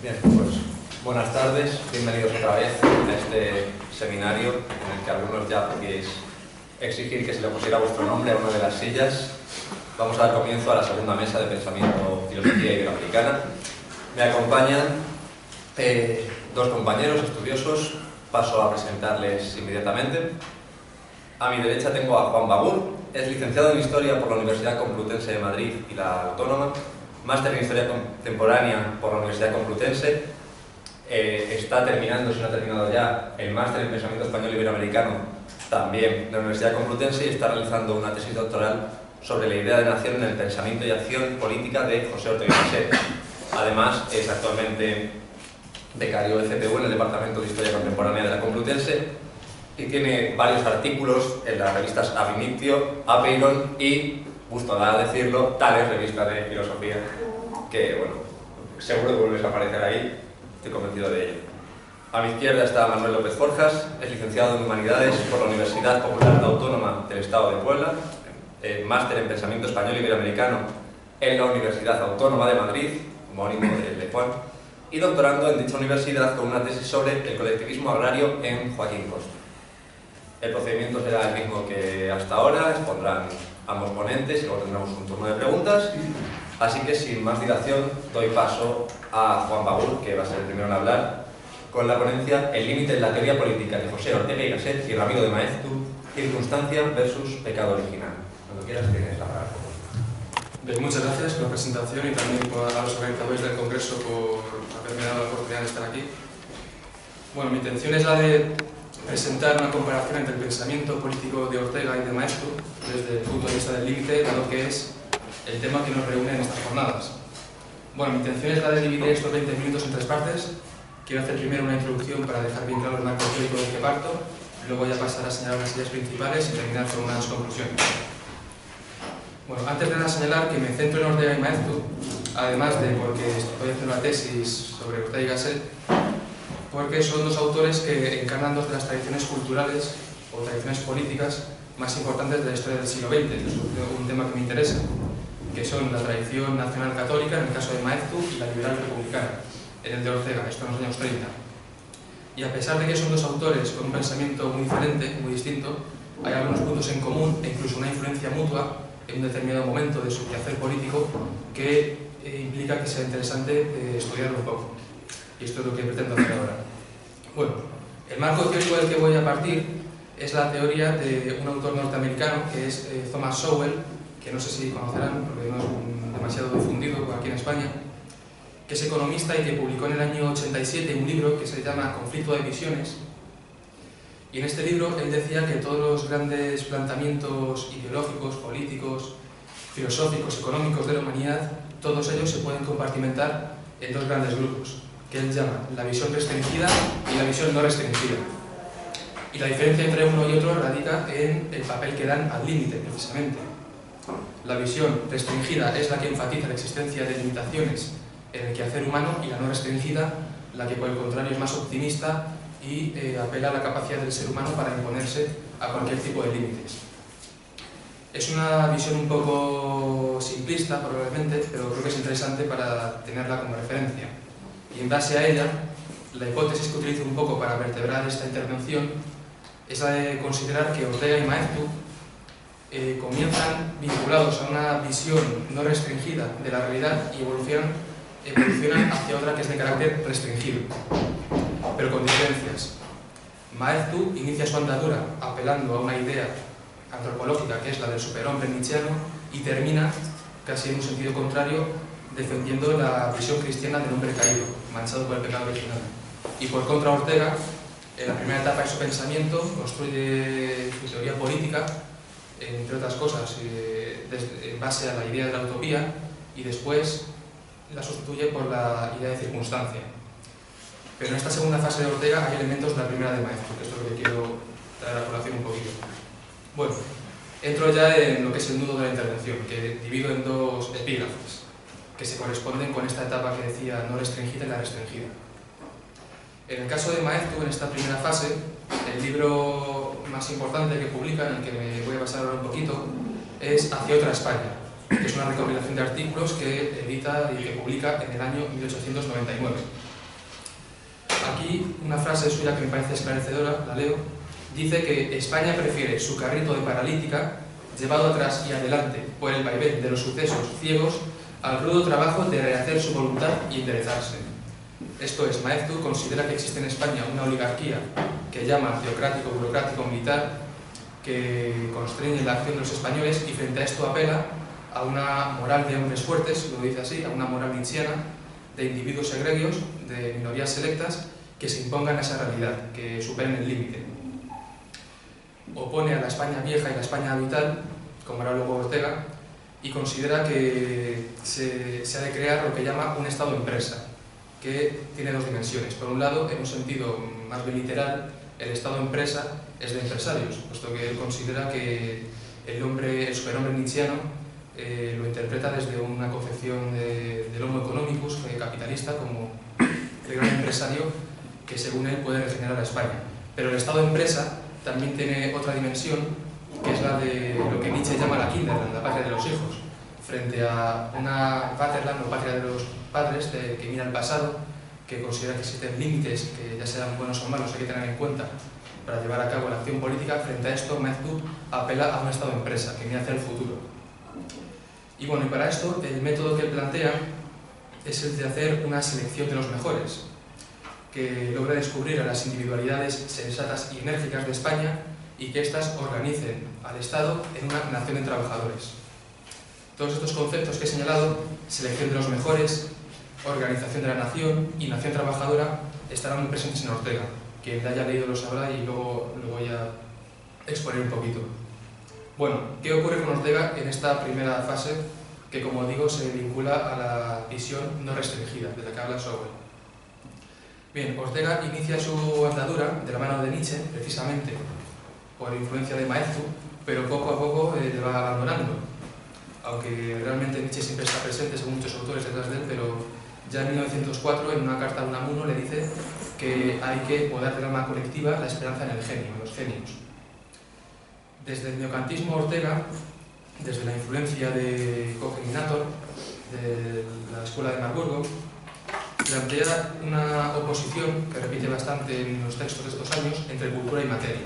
Bien, pues buenas tardes, bienvenidos otra vez a este seminario en el que algunos ya podíais exigir que se le pusiera vuestro nombre a una de las sillas. Vamos a dar comienzo a la segunda mesa de pensamiento filosofía iberoamericana. Me acompañan dos compañeros estudiosos, paso a presentarles inmediatamente. A mi derecha tengo a Juan Bagur, es licenciado en Historia por la Universidad Complutense de Madrid y la Autónoma, máster en Historia Contemporánea por la Universidad Complutense, está terminando, si no ha terminado ya, el máster en Pensamiento Español Iberoamericano, también de la Universidad Complutense, y está realizando una tesis doctoral sobre la idea de nación en el pensamiento y acción política de José Ortega y Gasset. Además, es actualmente becario de CPU en el Departamento de Historia Contemporánea de la Complutense y tiene varios artículos en las revistas Ab Initio, Apeiron y, gusto da decirlo, Tales, revista de filosofía, que, bueno, seguro que vuelves a aparecer ahí, estoy convencido de ello. A mi izquierda está Manuel López Forjas, es licenciado en Humanidades por la Universidad Popular Autónoma del Estado de Puebla, máster en Pensamiento Español Iberoamericano en la Universidad Autónoma de Madrid, homónimo de Juan, y doctorando en dicha universidad con una tesis sobre el colectivismo agrario en Joaquín Costa. El procedimiento será el mismo que hasta ahora, expondrán ambos ponentes y luego tendremos un turno de preguntas. Así que sin más dilación doy paso a Juan Bagur, que va a ser el primero en hablar, con la ponencia El límite en la teoría política de José Ortega y Gasset y Ramiro de Maeztu, circunstancia versus pecado original. Cuando quieras tienes la palabra. Bien, muchas gracias por la presentación y también a los organizadores del Congreso por haberme dado la oportunidad de estar aquí. Bueno, mi intención es la de presentar una comparación entre el pensamiento político de Ortega y de Maeztu desde el punto de vista del límite, dado que es el tema que nos reúne en estas jornadas. Bueno, mi intención es la de dividir estos 20 minutos en tres partes. Quiero hacer primero una introducción para dejar bien claro el marco teórico del que parto, luego ya pasar a señalar las ideas principales y terminar con unas conclusiones. Bueno, antes de nada señalar que me centro en Ortega y Maeztu, además de porque estoy haciendo una tesis sobre Ortega y Gasset, porque son dos autores que encarnan dos de las tradiciones culturales o tradiciones políticas más importantes de la historia del siglo XX, que es un tema que me interesa, que son la tradición nacional católica, en el caso de Maeztu, y la liberal republicana, en el de Ortega, esto en los años 30. Y a pesar de que son dos autores con un pensamiento muy diferente, muy distinto, hay algunos puntos en común e incluso una influencia mutua en un determinado momento de su quehacer político que implica que sea interesante estudiarlo un poco. Y esto es lo que pretendo hacer ahora. Bueno, el marco teórico del que voy a partir es la teoría de un autor norteamericano que es Thomas Sowell, que no sé si conocerán porque no es demasiado difundido aquí en España, que es economista y que publicó en el año 87 un libro que se llama Conflicto de Visiones. Y en este libro él decía que todos los grandes planteamientos ideológicos, políticos, filosóficos, económicos de la humanidad, todos ellos se pueden compartimentar en dos grandes grupos, que él llama la visión restringida y la visión no restringida. Y la diferencia entre uno y otro radica en el papel que dan al límite, precisamente. La visión restringida es la que enfatiza la existencia de limitaciones en el quehacer humano y la no restringida, la que por el contrario es más optimista y apela a la capacidad del ser humano para imponerse a cualquier tipo de límites. Es una visión un poco simplista probablemente, pero creo que es interesante para tenerla como referencia. Y en base a ella, la hipótesis que utilizo un poco para vertebrar esta intervención es la de considerar que Ortega y Maeztu comienzan vinculados a una visión no restringida de la realidad y evolucionan hacia otra que es de carácter restringido, pero con diferencias. Maeztu inicia su andadura apelando a una idea antropológica que es la del superhombre nietzscheano y termina, casi en un sentido contrario, defendiendo la visión cristiana del hombre caído, manchado por el pecado original. Y por contra Ortega, en la primera etapa de su pensamiento, construye su teoría política, entre otras cosas, en base a la idea de la utopía, y después la sustituye por la idea de circunstancia. Pero en esta segunda fase de Ortega hay elementos de la primera de Maeztu, que esto es lo que quiero traer a colación un poquito. Bueno, entro ya en lo que es el nudo de la intervención, que divido en dos epígrafes, que se corresponden con esta etapa que decía no restringida y la restringida. En el caso de Maeztu, en esta primera fase, el libro más importante que publica, en el que me voy a basar ahora un poquito, es Hacia otra España, que es una recopilación de artículos que edita y que publica en el año 1899. aquí una frase suya que me parece esclarecedora, la leo. Dice que España prefiere su carrito de paralítica, llevado atrás y adelante por el vaivén de los sucesos ciegos, al rudo trabajo de rehacer su voluntad y enderezarse. Esto es, Maeztu considera que existe en España una oligarquía que llama teocrático, burocrático, militar, que constreñe la acción de los españoles, y frente a esto apela a una moral de hombres fuertes, lo dice así, a una moral nietzscheana de individuos egregios, de minorías selectas, que se impongan a esa realidad, que superen el límite. Opone a la España vieja y la España vital, como hará luego Ortega, y considera que se ha de crear lo que llama un Estado-empresa, que tiene dos dimensiones. Por un lado, en un sentido más bien literal, el Estado-empresa es de empresarios, puesto que él considera que el superhombre nietzscheano lo interpreta desde una concepción del homo economicus capitalista como el gran empresario que según él puede regenerar a España. Pero el Estado-empresa también tiene otra dimensión, que es la de lo que Nietzsche llama la Kinderland, la patria de los hijos, frente a una Vaterland o patria de los padres que mira al pasado, que considera que existen límites que ya sean buenos o malos hay que tener en cuenta para llevar a cabo la acción política. Frente a esto, Maeztu apela a un Estado-empresa que mira hacia el futuro. Y bueno, y para esto el método que él plantea es el de hacer una selección de los mejores, que logra descubrir a las individualidades sensatas y enérgicas de España y que éstas organicen al Estado en una nación de trabajadores. Todos estos conceptos que he señalado, selección de los mejores, organización de la nación y nación trabajadora, estarán muy presentes en Ortega. Quien la haya leído lo sabrá y luego lo voy a exponer un poquito. Bueno, ¿qué ocurre con Ortega en esta primera fase que, como digo, se vincula a la visión no restringida de la que habla Sowell? Bien, Ortega inicia su andadura de la mano de Nietzsche, precisamente por influencia de Maeztu, pero poco a poco le va abandonando. Aunque realmente Nietzsche siempre está presente, según muchos autores, detrás de él, pero ya en 1904, en una carta a Unamuno, le dice que hay que poder del alma colectiva la esperanza en el genio, en los genios. Desde el neocantismo Ortega, desde la influencia de Koch-Minator, de la escuela de Marburgo, plantea una oposición que repite bastante en los textos de estos años entre cultura y materia.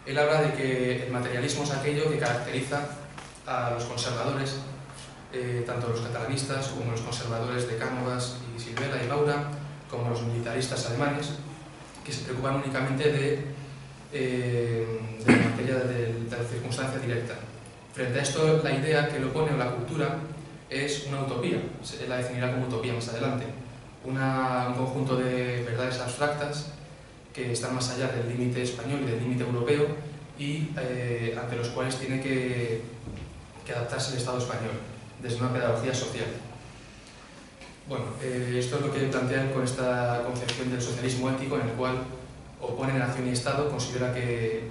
Él habla de que el materialismo es aquello que caracteriza a los conservadores, tanto los catalanistas como los conservadores de Cánovas y Silvela y Maura, como los militaristas alemanes, que se preocupan únicamente de la materia de la circunstancia directa. Frente a esto, la idea que lo pone, o la cultura, es una utopía. Él la definirá como utopía más adelante. Un conjunto de verdades abstractas que están más allá del límite español y del límite europeo y ante los cuales tiene que adaptarse el Estado español desde una pedagogía social. Bueno, esto es lo que plantean con esta concepción del socialismo ético, en el cual opone nación y Estado, considera que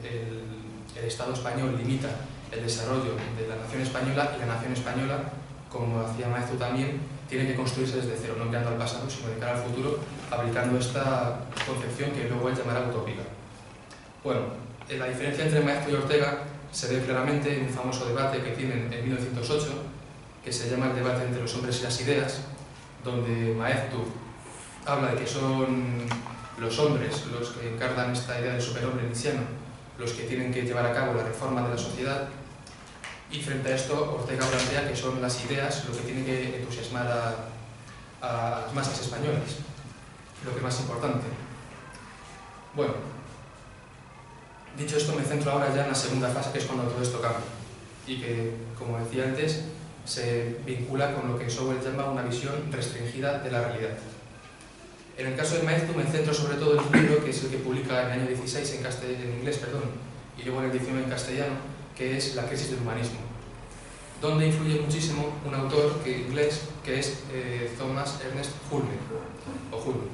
el Estado español limita el desarrollo de la nación española y la nación española, como hacía Maeztu también, tiene que construirse desde cero, no mirando al pasado, sino de cara al futuro, aplicando esta concepción que luego él llamará utópica. Bueno, la diferencia entre Maeztu y Ortega se ve claramente en un famoso debate que tienen en 1908, que se llama el debate entre los hombres y las ideas, donde Maeztu habla de que son los hombres los que encarnan esta idea del superhombre nietzscheano, los que tienen que llevar a cabo la reforma de la sociedad, y frente a esto Ortega plantea que son las ideas lo que tiene que entusiasmar a las masas españolas, lo que es más importante. Bueno, dicho esto, me centro ahora ya en la segunda fase, que es cuando todo esto cambia, y que, como decía antes, se vincula con lo que Sowell llama una visión restringida de la realidad. En el caso de Maeztu me centro sobre todo en un libro que es el que publica en el año 16 en inglés, y luego en el 19 en castellano, que es La crisis del humanismo, donde influye muchísimo un autor inglés que es Thomas Ernest Hulme, o Hulme.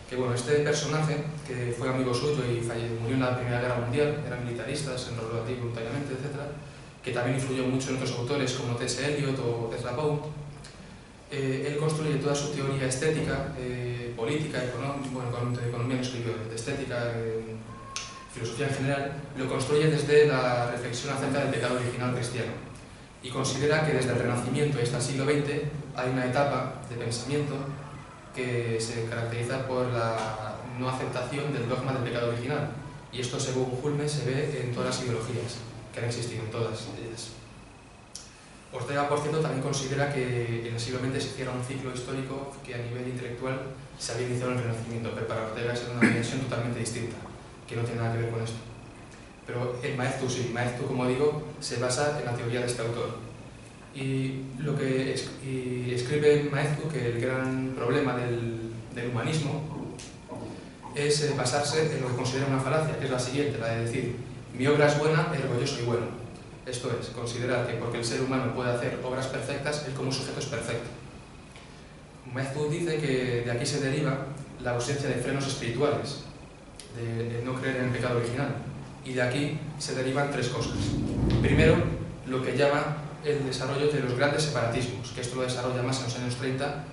Que bueno, este personaje, que fue amigo suyo y murió en la Primera Guerra Mundial, era militarista, se enroló aquí voluntariamente, etc., que también influyó mucho en otros autores como T.S. Eliot o Ezra Pound. Él construye toda su teoría estética, política, de economía no escribió, de estética, filosofía en general, lo construye desde la reflexión acerca del pecado original cristiano y considera que desde el Renacimiento y hasta el siglo XX hay una etapa de pensamiento que se caracteriza por la no aceptación del dogma del pecado original. Y esto, según Hulme, se ve en todas las ideologías que han existido, en todas ellas. Ortega, por cierto, también considera que en el siglo XX se hiciera un ciclo histórico que a nivel intelectual se había iniciado en el Renacimiento, pero para Ortega es una dimensión totalmente distinta, que no tiene nada que ver con esto. Pero en Maeztu sí, Maeztu, como digo, se basa en la teoría de este autor. Y lo que escribe Maeztu, que el gran problema del humanismo es basarse en lo que considera una falacia, que es la siguiente, la de decir: mi obra es buena, ergo yo soy bueno. Esto es, considerar que porque el ser humano puede hacer obras perfectas, él como sujeto es perfecto. Maeztu dice que de aquí se deriva la ausencia de frenos espirituales, de no creer en el pecado original. Y de aquí se derivan tres cosas. Primero, lo que llama el desarrollo de los grandes separatismos, que esto lo desarrolla más en los años 30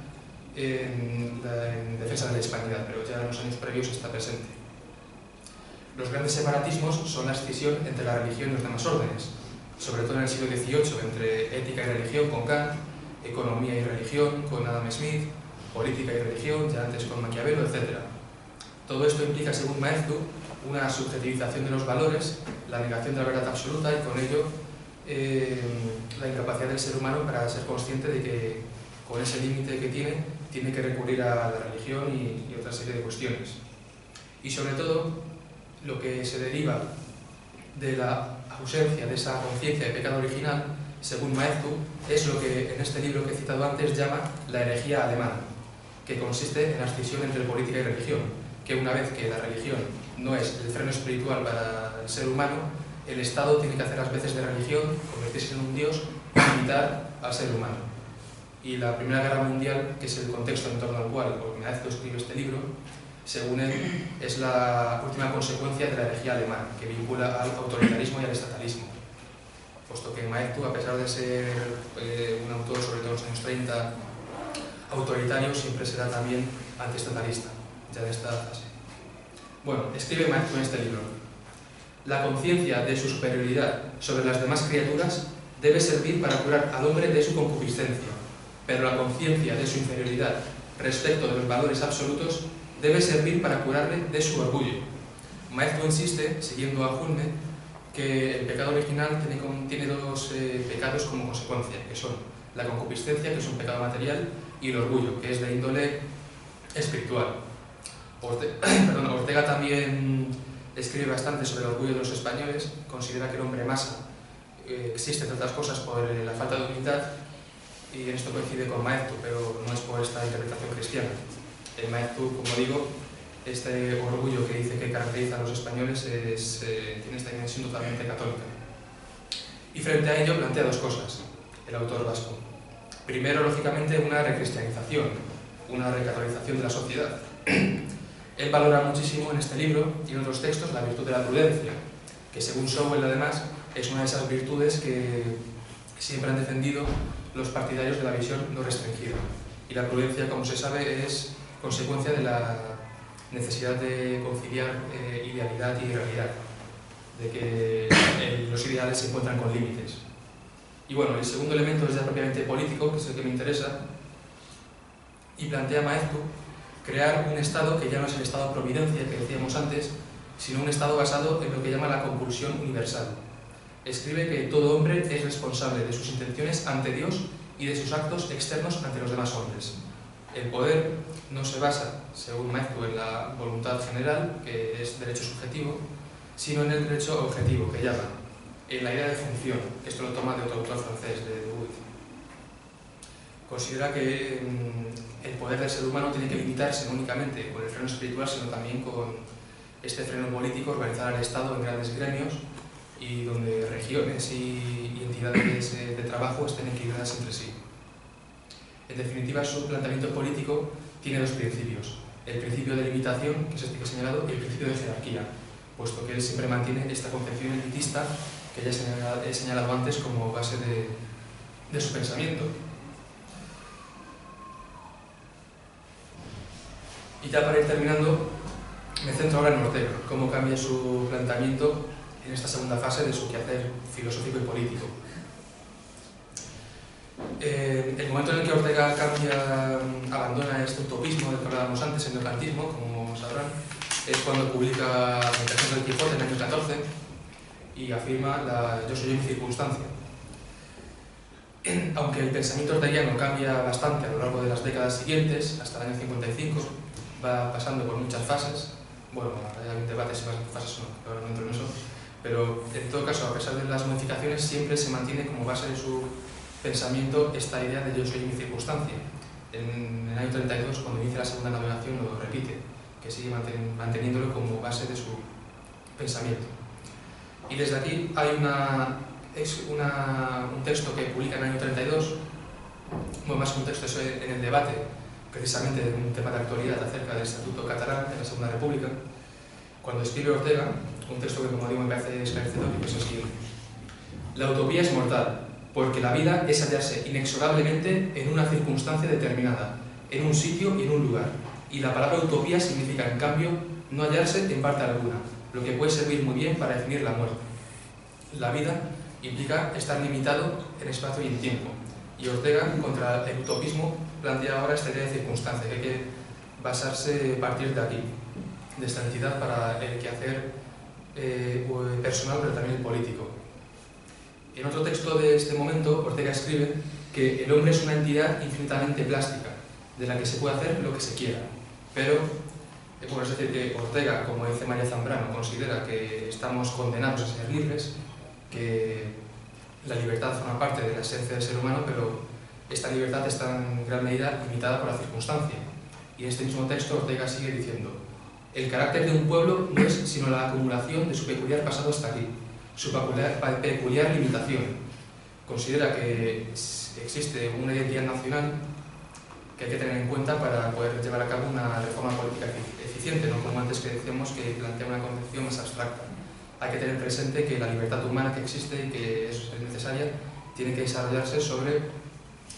en defensa de la hispanidad, pero ya en los años previos está presente. Los grandes separatismos son la escisión entre la religión y los demás órdenes, sobre todo en el siglo XVIII, entre ética y religión con Kant, economía y religión con Adam Smith, política y religión, ya antes con Maquiavelo, etc. Todo esto implica, según Maeztu, una subjetivización de los valores, la negación de la verdad absoluta y con ello la incapacidad del ser humano para ser consciente de que con ese límite que tiene que recurrir a la religión y otra serie de cuestiones. Y sobre todo, lo que se deriva de la ausencia de esa conciencia de pecado original, según Maeztu, es lo que en este libro que he citado antes llama la herejía alemana, que consiste en la escisión entre política y religión, que una vez que la religión no es el freno espiritual para el ser humano, el Estado tiene que hacer las veces de religión, convertirse en un dios y limitar al ser humano. Y la Primera Guerra Mundial, que es el contexto en torno al cual Maeztu escribe este libro, según él, es la última consecuencia de la herejía alemana, que vincula al autoritarismo y al estatalismo. Puesto que Maeztu, a pesar de ser un autor, sobre todo en los años 30, autoritario, siempre será también antiestatalista, ya de esta fase. Bueno, escribe Maeztu en este libro: la conciencia de su superioridad sobre las demás criaturas debe servir para curar al hombre de su concupiscencia, pero la conciencia de su inferioridad respecto de los valores absolutos debe servir para curarle de su orgullo. Maeztu insiste, siguiendo a Hulme, que el pecado original tiene dos pecados como consecuencia, que son la concupiscencia, que es un pecado material, y el orgullo, que es de índole espiritual. Ortega también escribe bastante sobre el orgullo de los españoles, considera que el hombre masa existe, entre otras cosas, por la falta de humildad, y en esto coincide con Maeztu, pero no es por esta interpretación cristiana. El Maeztu, como digo, este orgullo que dice que caracteriza a los españoles tiene esta dimensión totalmente católica. Y frente a ello plantea dos cosas, el autor vasco. Primero, lógicamente, una recristianización, una recatolización de la sociedad. Él valora muchísimo en este libro y en otros textos la virtud de la prudencia, que según Sowell, además, es una de esas virtudes que siempre han defendido los partidarios de la visión no restringida. Y la prudencia, como se sabe, es consecuencia de la necesidad de conciliar idealidad y realidad, de que los ideales se encuentran con límites. Y bueno, el segundo elemento es ya propiamente político, que es el que me interesa, y plantea Maeztu crear un Estado que ya no es el Estado-providencia que decíamos antes, sino un Estado basado en lo que llama la compulsión universal. Escribe que todo hombre es responsable de sus intenciones ante Dios y de sus actos externos ante los demás hombres. El poder no se basa, según Maeztu, en la voluntad general, que es derecho subjetivo, sino en el derecho objetivo, que llama, en la idea de función, que esto lo toma de otro autor francés, de Dewey. Considera que el poder del ser humano tiene que limitarse no únicamente con el freno espiritual, sino también con este freno político, organizar al Estado en grandes gremios y donde regiones y entidades de trabajo estén equilibradas entre sí. En definitiva, su planteamiento político tiene dos principios: el principio de limitación, que es este que he señalado, y el principio de jerarquía, puesto que él siempre mantiene esta concepción elitista que ya he señalado antes como base de su pensamiento. Y ya para ir terminando, me centro ahora en Ortega, cómo cambia su planteamiento en esta segunda fase de su quehacer filosófico y político. el momento en el que Ortega abandona este utopismo del que hablábamos antes, el neocantismo, como sabrán, es cuando publica Meditaciones del Quijote en el año 14 y afirma yo soy mi circunstancia. Aunque el pensamiento orteguiano cambia bastante a lo largo de las décadas siguientes, hasta el año 55, va pasando por muchas fases. Bueno, hay un debate si fases o no, ahora no entro en eso, pero en todo caso, a pesar de las modificaciones, siempre se mantiene como base de su pensamiento esta idea de yo soy mi circunstancia. En el año 32, cuando inicia la segunda navegación, lo repite, que sigue manteniéndolo como base de su pensamiento. Y desde aquí hay un texto que publica en el año 32, bueno, más que un texto, eso en el debate, precisamente de un tema de actualidad acerca del Estatuto Catalán de la Segunda República, cuando escribe Ortega, un texto que, como digo, me parece esclarecedor y pues es que la utopía es mortal, porque la vida es hallarse inexorablemente en una circunstancia determinada, en un sitio y en un lugar. Y la palabra utopía significa, en cambio, no hallarse en parte alguna, lo que puede servir muy bien para definir la muerte. La vida implica estar limitado en espacio y en tiempo. Y Ortega, contra el utopismo, plantea ahora esta idea de circunstancia, que hay que basarse, partir de aquí, de esta entidad para el quehacer personal, pero también el político. En otro texto de este momento, Ortega escribe que el hombre es una entidad infinitamente plástica, de la que se puede hacer lo que se quiera. Pero, bueno, es decir, que Ortega, como dice María Zambrano, considera que estamos condenados a ser libres, que la libertad forma parte de la esencia del ser humano, pero esta libertad está en gran medida limitada por la circunstancia. Y en este mismo texto Ortega sigue diciendo: el carácter de un pueblo no es sino la acumulación de su peculiar pasado hasta aquí, su peculiar limitación. Considera que existe una identidad nacional que hay que tener en cuenta para poder llevar a cabo una reforma política eficiente, no como antes que decíamos, que plantea una concepción más abstracta. Hay que tener presente que la libertad humana que existe y que es necesaria tiene que desarrollarse sobre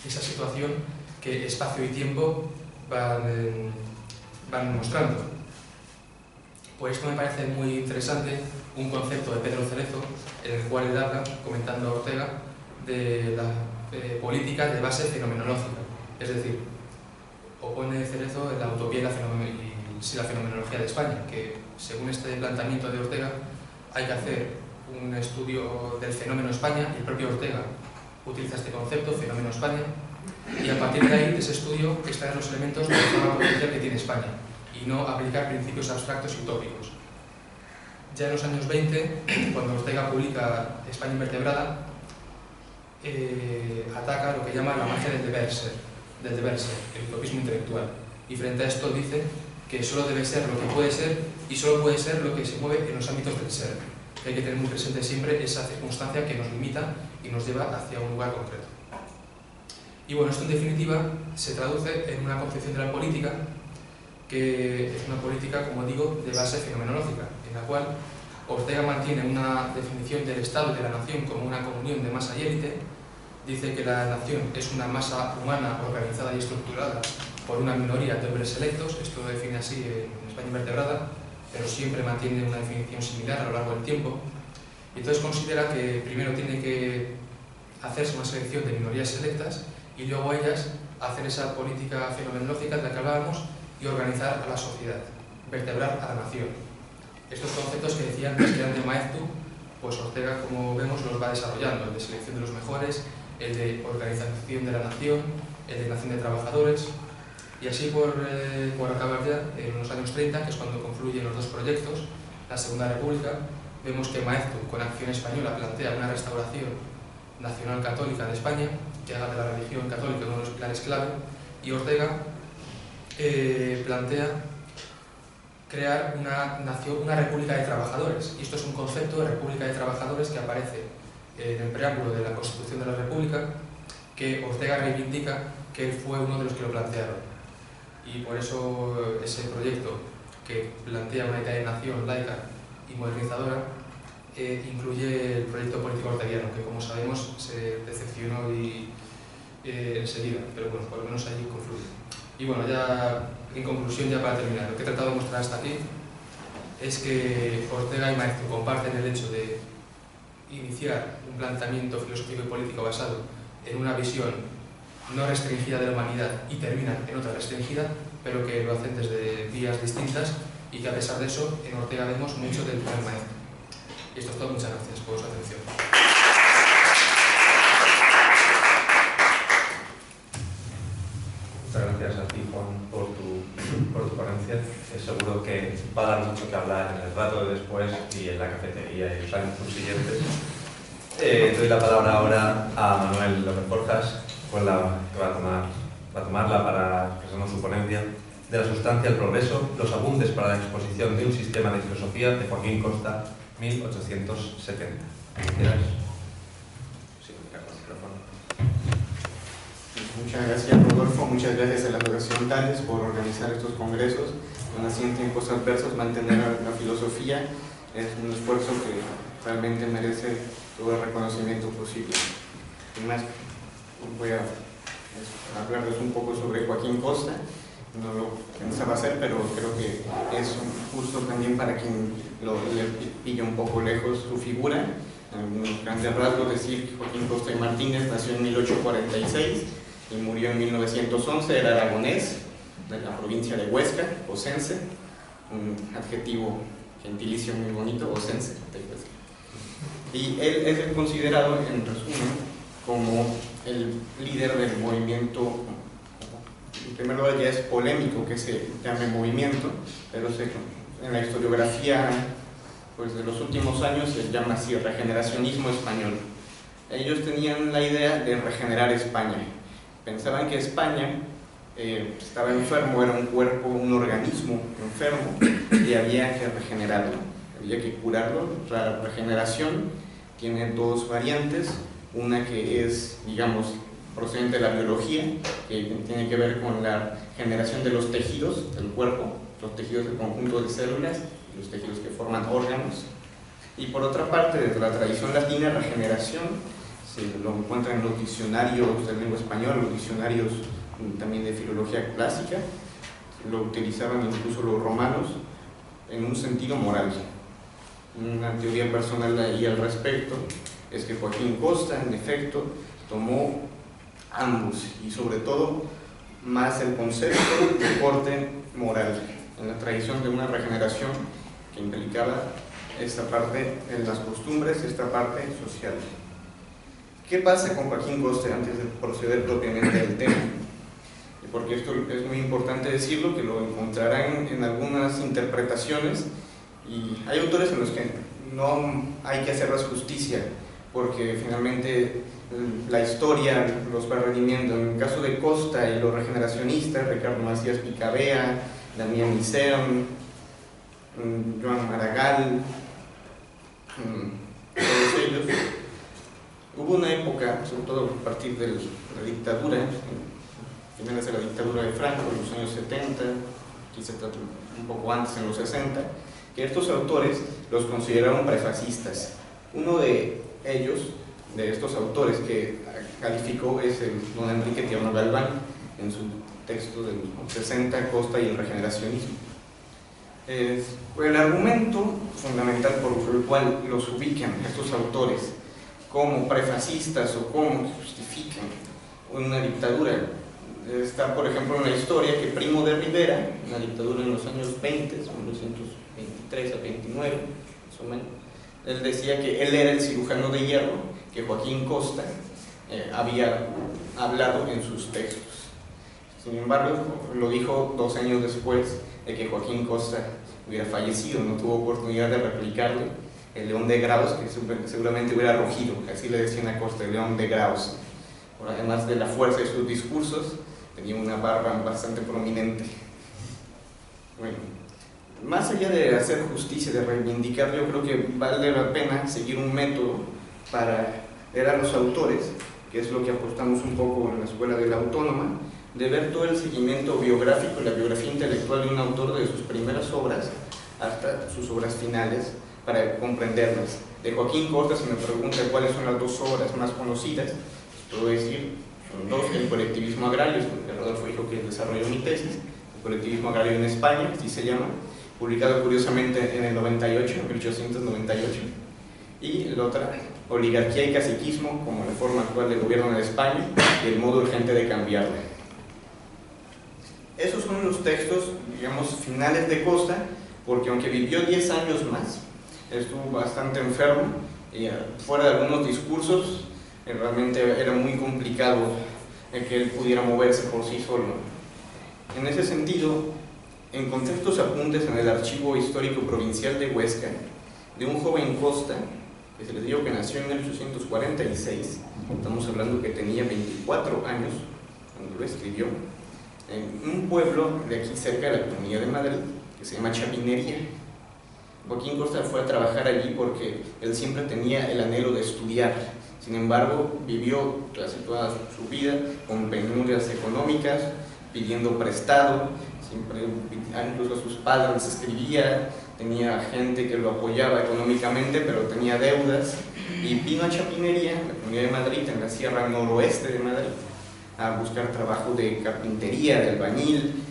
esa situación que espacio y tiempo van mostrando. Por esto me parece muy interesante un concepto de Pedro Cerezo, en el cual él habla, comentando a Ortega, de la política de base fenomenológica. Es decir, opone Cerezo la utopía y la fenomenología de España, que según este planteamiento de Ortega hay que hacer un estudio del fenómeno España, y el propio Ortega utiliza este concepto, fenómeno España, y a partir de ahí, de ese estudio, extraer los elementos de la forma potencial que tiene España, y no aplicar principios abstractos y utópicos. Ya en los años 20, cuando Ortega publica España invertebrada, ataca lo que llama la magia del deber ser, el utopismo intelectual. Y frente a esto dice que solo debe ser lo que puede ser y solo puede ser lo que se mueve en los ámbitos del ser. Hay que tener muy presente siempre esa circunstancia que nos limita y nos lleva hacia un lugar concreto. Y bueno, esto en definitiva se traduce en una concepción de la política que es una política, como digo, de base fenomenológica, en la cual Ortega mantiene una definición del Estado y de la nación como una comunión de masa y élite. Dice que la nación es una masa humana organizada y estructurada por una minoría de hombres selectos. Esto lo define así en España invertebrada, pero siempre mantiene una definición similar a lo largo del tiempo. Y entonces considera que primero tiene que hacerse una selección de minorías selectas y luego ellas hacer esa política fenomenológica de la que hablábamos y organizar a la sociedad, vertebrar a la nación. Estos conceptos que decía antes que eran de Maeztu, pues Ortega, como vemos, los va desarrollando: el de selección de los mejores, el de organización de la nación, el de nación de trabajadores. Y así por acabar ya, en los años 30, que es cuando confluyen los dos proyectos, la Segunda República, vemos que Maeztu, con Acción Española, plantea una restauración nacional católica de España, que haga de la religión católica uno de los pilares clave, y Ortega plantea crear una república de trabajadores. Y esto es un concepto de república de trabajadores que aparece en el preámbulo de la Constitución de la República, que Ortega reivindica que él fue uno de los que lo plantearon. Y por eso ese proyecto, que plantea una idea de nación laica y modernizadora, incluye el proyecto político orteguiano, que como sabemos se decepcionó enseguida, pero bueno, por lo menos allí confluye. Y bueno, ya en conclusión, ya para terminar, lo que he tratado de mostrar hasta aquí es que Ortega y Maeztu comparten el hecho de iniciar un planteamiento filosófico y político basado en una visión no restringida de la humanidad y terminan en otra restringida, pero que lo hacen desde vías distintas y que a pesar de eso en Ortega vemos mucho del primer maestro. Y esto es todo, muchas gracias por su atención. Muchas gracias a ti, Juan, por tu ponencia. Es seguro que va a dar mucho que hablar en el rato de después y en la cafetería y los años subsiguientes. Doy la palabra ahora a Manuel López Borjas, que va a tomarla para presentar su ponencia de la sustancia del progreso, los apuntes para la exposición de un sistema de filosofía de Joaquín Costa, 1870. Muchas gracias, Rodolfo. Muchas gracias a la Fundación Tales por organizar estos congresos. Así en tiempos adversos, mantener la filosofía es un esfuerzo que realmente merece todo el reconocimiento posible. Además, voy a hablarles un poco sobre Joaquín Costa. No lo pensaba hacer, pero creo que es justo también para quien le pilla un poco lejos su figura. En unos grandes rasgos decir que Joaquín Costa y Martínez nació en 1846 y murió en 1911, era aragonés, de la provincia de Huesca, ocense, un adjetivo gentilicio muy bonito, ocense de Huesca. Y él es considerado, en resumen, como el líder del movimiento. En primer lugar, ya es polémico que se llame movimiento, pero en la historiografía pues, de los últimos años se llama así, regeneracionismo español. Ellos tenían la idea de regenerar España. Pensaban que España estaba enfermo, era un cuerpo, un organismo enfermo, y había que regenerarlo, había que curarlo. La regeneración tiene dos variantes, una que es, digamos, procedente de la biología, que tiene que ver con la generación de los tejidos del cuerpo, los tejidos del conjunto de células, los tejidos que forman órganos. Y por otra parte, desde la tradición latina, regeneración se lo encuentran en los diccionarios de lengua española, los diccionarios también de filología clásica, lo utilizaban incluso los romanos en un sentido moral. Una teoría personal ahí al respecto es que Joaquín Costa, en efecto, tomó ambos y sobre todo más el concepto de corte moral en la tradición de una regeneración que implicaba esta parte en las costumbres, esta parte social. ¿Qué pasa con Joaquín Costa antes de proceder propiamente al tema? Porque esto es muy importante decirlo, que lo encontrarán en algunas interpretaciones y hay autores en los que no hay que hacerles justicia porque finalmente la historia los va redimiendo. En el caso de Costa y los regeneracionistas, Ricardo Macías Picabea, Damián Nicéon, Joan Maragall, todos ellos, hubo una época, sobre todo a partir de la dictadura, finales de la dictadura de Franco, en los años 70, quizá un poco antes, en los 60, que estos autores los consideraron prefascistas. Uno de ellos, de estos autores que calificó, es el don Enrique Tierno Galván en su texto de los 60, Costa y el regeneracionismo. El argumento fundamental por el cual los ubican estos autores como prefascistas o como justifican una dictadura está, por ejemplo, en la historia que Primo de Rivera, una dictadura en los años 20, 1923 a 29, más o menos, él decía que él era el cirujano de hierro que Joaquín Costa había hablado en sus textos. Sin embargo, lo dijo 2 años después de que Joaquín Costa hubiera fallecido, no tuvo oportunidad de replicarle el León de Graus, que seguramente hubiera rugido, así le decían a Costa, el León de Graus. Además de la fuerza de sus discursos, tenía una barba bastante prominente. Bueno, más allá de hacer justicia, de reivindicar, yo creo que vale la pena seguir un método para leer a los autores, que es lo que apostamos un poco en la Escuela de la Autónoma, de ver todo el seguimiento biográfico y la biografía intelectual de un autor de sus primeras obras hasta sus obras finales, para comprenderlas. De Joaquín Costa, se me pregunta cuáles son las 2 obras más conocidas, puedo decir, son 2, el colectivismo agrario, porque Rodolfo dijo que desarrolló mi tesis, el colectivismo agrario en España, así se llama, publicado curiosamente en el 98, en 1898, y la otra, oligarquía y caciquismo como la forma actual de gobierno de España y el modo urgente de cambiarla. Esos son los textos, digamos, finales de Costa, porque aunque vivió 10 años más, estuvo bastante enfermo y fuera de algunos discursos, realmente era muy complicado que él pudiera moverse por sí solo. En ese sentido, encontré estos apuntes en el Archivo Histórico Provincial de Huesca de un joven Costa, que se les dijo que nació en 1846, estamos hablando que tenía 24 años cuando lo escribió, en un pueblo de aquí cerca de la Comunidad de Madrid, que se llama Chapinería. Joaquín Costa fue a trabajar allí porque él siempre tenía el anhelo de estudiar. Sin embargo, vivió casi toda su vida con penurias económicas, pidiendo prestado, siempre, incluso a sus padres les escribía, tenía gente que lo apoyaba económicamente, pero tenía deudas, y vino a Chapinería, la Comunidad de Madrid, en la sierra noroeste de Madrid, a buscar trabajo de carpintería, de albañil,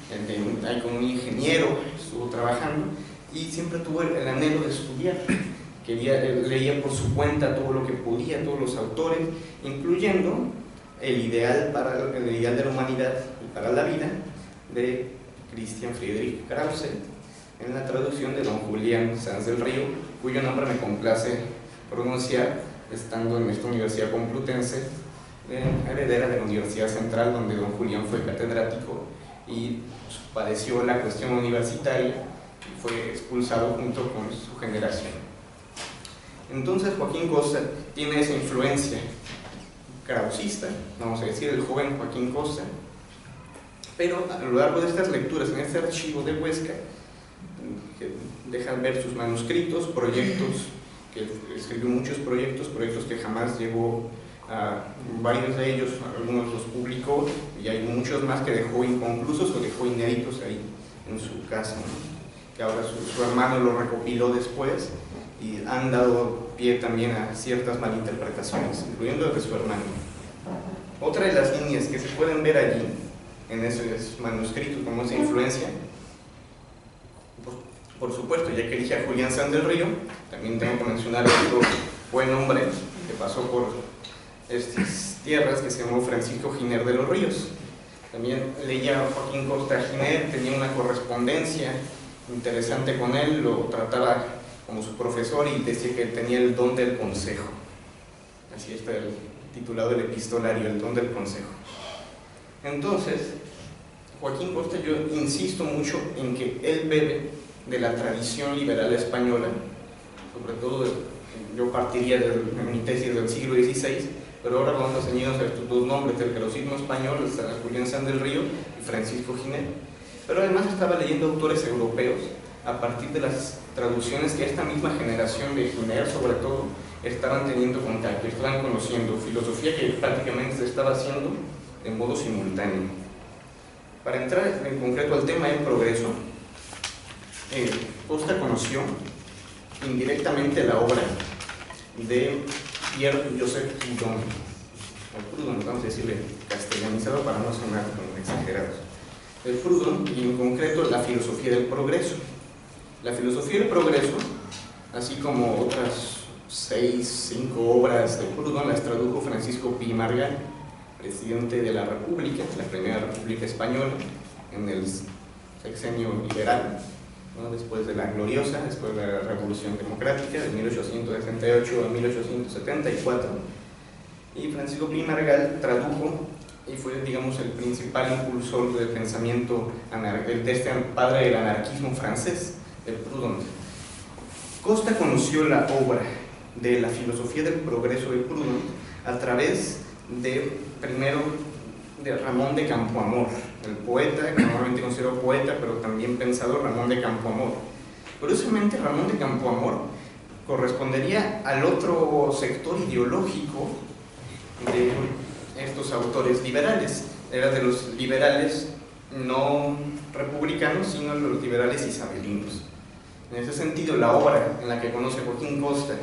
ahí con un ingeniero estuvo trabajando, y siempre tuvo el anhelo de estudiar. Leía por su cuenta todo lo que podía, todos los autores, incluyendo el ideal de la humanidad y para la vida de Christian Friedrich Krause, en la traducción de don Julián Sanz del Río, cuyo nombre me complace pronunciar, estando en esta Universidad Complutense, heredera de la Universidad Central, donde don Julián fue catedrático y padeció la cuestión universitaria y fue expulsado junto con su generación. Entonces Joaquín Costa tiene esa influencia krausista, vamos a decir, el joven Joaquín Costa, pero a lo largo de estas lecturas en este archivo de Huesca, que dejan ver sus manuscritos, proyectos, que escribió muchos proyectos que jamás llevó a varios de ellos, algunos los publicó y hay muchos más que dejó inconclusos o dejó inéditos ahí en su casa, ¿no? Que ahora su hermano lo recopiló después y han dado pie también a ciertas malinterpretaciones, incluyendo las de su hermano. Otra de las líneas que se pueden ver allí, en esos manuscritos, como esa influencia, por supuesto, ya que dije a Julián Sanz del Río, también tengo que mencionar otro buen hombre que pasó por estas tierras, que se llamó Francisco Giner de los Ríos. También leía a Joaquín Costa Giner, tenía una correspondencia interesante con él, lo trataba como su profesor y decía que tenía el don del consejo. Así está el titulado del epistolario, el don del consejo. Entonces, Joaquín Costa, yo insisto mucho en que él bebe de la tradición liberal española, sobre todo yo partiría de mi tesis del siglo XVI, pero ahora vamos a ceñirnos a estos dos nombres, el carosismo español, Julián Sanz del Río y Francisco Giner. Pero además estaba leyendo autores europeos a partir de las traducciones que esta misma generación de Giner, sobre todo, estaban teniendo contacto, estaban conociendo, filosofía que prácticamente se estaba haciendo de modo simultáneo. Para entrar en concreto al tema del progreso, Costa conoció indirectamente la obra de Pierre-Joseph Proudhon, o Proudhon, vamos a decirle castellanizado para no sonar como exagerados. El Proudhon, y en concreto la filosofía del progreso. La filosofía del progreso, así como otras 5 obras de Proudhon, las tradujo Francisco Pi Margall, presidente de la República, la primera República Española, en el sexenio liberal, ¿no? Después de la gloriosa, después de la Revolución Democrática, de 1868 a 1874. Y Francisco Pi Margall tradujo y fue, digamos, el principal impulsor del pensamiento de este padre del anarquismo francés, de Proudhon. Costa conoció la obra de la filosofía del progreso de Proudhon a través de, primero, de Ramón de Campoamor, el poeta, que normalmente considerado poeta, pero también pensador, Ramón de Campoamor. Curiosamente, Ramón de Campoamor correspondería al otro sector ideológico de estos autores liberales. Era de los liberales no republicanos, sino los liberales isabelinos. En ese sentido, la obra en la que conoce Joaquín Costa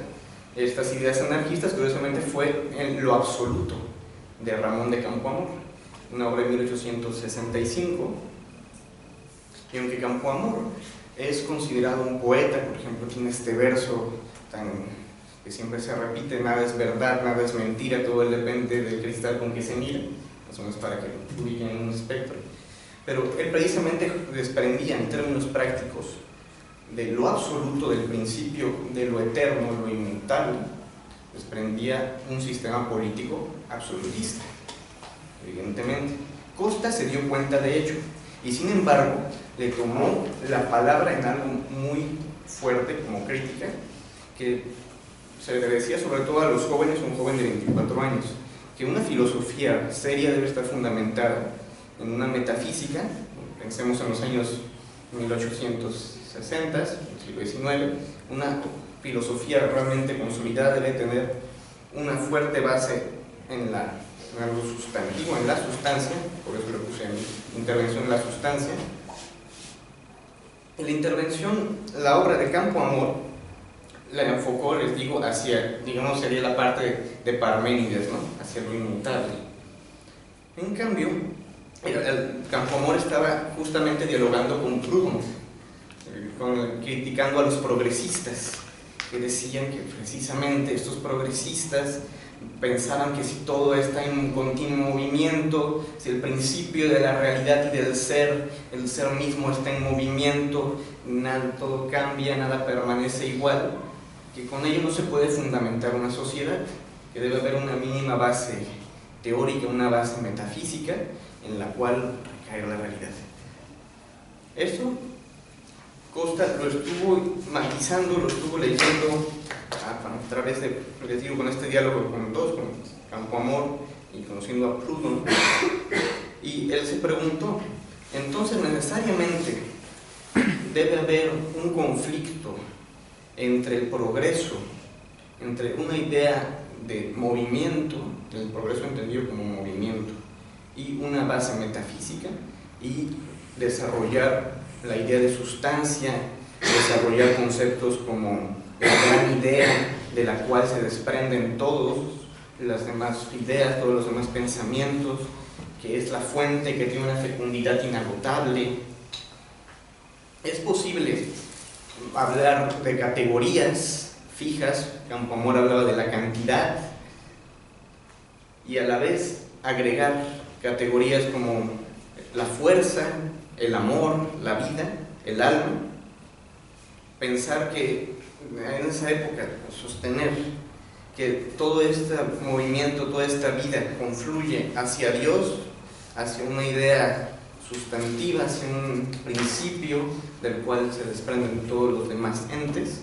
estas ideas anarquistas, curiosamente, fue en lo absoluto de Ramón de Campoamor, una obra de 1865. Y aunque Campoamor es considerado un poeta, por ejemplo, tiene este verso tan que siempre se repite: nada es verdad, nada es mentira, todo depende del cristal con que se mira, más o menos para que lo ubiquen en un espectro. Pero él precisamente desprendía en términos prácticos de lo absoluto, del principio, de lo eterno, lo inmutable, desprendía un sistema político absolutista, evidentemente. Costa se dio cuenta de ello y, sin embargo, le tomó la palabra en algo muy fuerte como crítica, que se le decía sobre todo a los jóvenes, un joven de 24 años, que una filosofía seria debe estar fundamentada en una metafísica. Pensemos en los años 1860, siglo XIX, una filosofía realmente consolidada debe tener una fuerte base en algo sustantivo, en la sustancia, por eso le puse en intervención en la sustancia. En la intervención, la obra de Campoamor la enfocó, les digo, hacia, digamos, sería la parte de Parménides, ¿no? Hacia lo inmutable. En cambio, el Campoamor estaba justamente dialogando con Proudhon, criticando a los progresistas, que decían que precisamente estos progresistas pensaban que si todo está en continuo movimiento, si el principio de la realidad y del ser, el ser mismo está en movimiento, nada, todo cambia, nada permanece igual, que con ello no se puede fundamentar una sociedad, que debe haber una mínima base teórica, una base metafísica en la cual recae la realidad. Esto Costa lo estuvo matizando, lo estuvo leyendo a través de, les digo, con este diálogo con dos, con Campoamor y conociendo a Proudhon, y él se preguntó: entonces necesariamente debe haber un conflicto entre el progreso, entre una idea de movimiento, el progreso entendido como movimiento, y una base metafísica, y desarrollar la idea de sustancia, desarrollar conceptos como la gran idea de la cual se desprenden todas las demás ideas, todos los demás pensamientos, que es la fuente, que tiene una fecundidad inagotable. Es posible hablar de categorías fijas, Campoamor hablaba de la cantidad, y a la vez agregar categorías como la fuerza, el amor, la vida, el alma. Pensar que en esa época, sostener que todo este movimiento, toda esta vida confluye hacia Dios, hacia una idea sustantiva, hacia un principio del cual se desprenden todos los demás entes.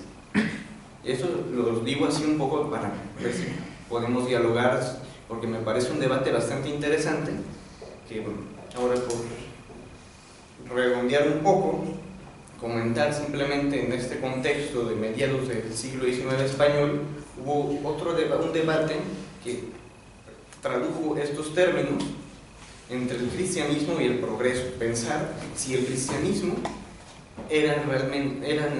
Eso lo digo así un poco para ver si podemos dialogar, porque me parece un debate bastante interesante, que ahora por redondear un poco, comentar simplemente en este contexto de mediados del siglo XIX español, hubo un debate que tradujo estos términos entre el cristianismo y el progreso. Pensar si el cristianismo era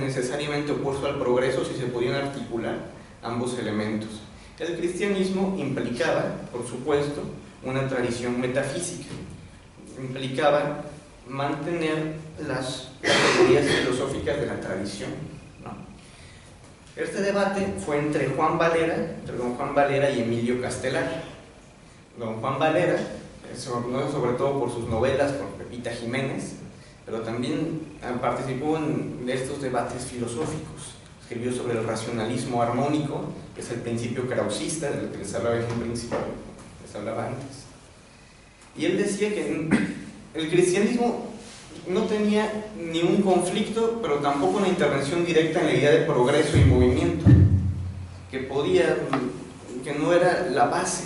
necesariamente opuesto al progreso, si se podían articular ambos elementos. El cristianismo implicaba, por supuesto, una tradición metafísica, implicaba mantener las categorías filosóficas de la tradición, ¿no? Este debate fue entre don Juan Valera y Emilio Castelar. Don Juan Valera se conoce sobre todo por sus novelas, por Pepita Jiménez, pero también participó en estos debates filosóficos. Escribió sobre el racionalismo armónico, que es el principio krausista del que les hablaba en un principio, les hablaba antes. Y él decía que el cristianismo no tenía ni un conflicto, pero tampoco una intervención directa en la idea de progreso y movimiento, que no era la base,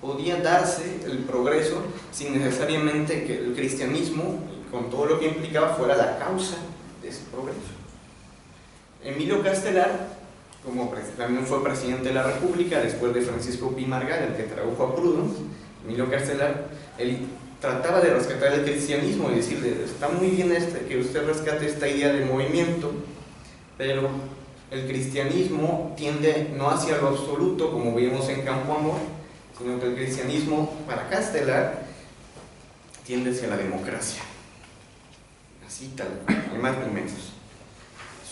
podía darse el progreso sin necesariamente que el cristianismo, con todo lo que implicaba, fuera la causa de ese progreso. Emilio Castelar, como también fue presidente de la República después de Francisco Pi Margall, el que tradujo a Proudhon, Emilio Castelar, él trataba de rescatar el cristianismo y decirle: está muy bien que usted rescate esta idea de movimiento, pero el cristianismo tiende no hacia lo absoluto, como vimos en Campoamor, sino que el cristianismo, para Castelar, tiende hacia la democracia. Así tal, ni más ni menos.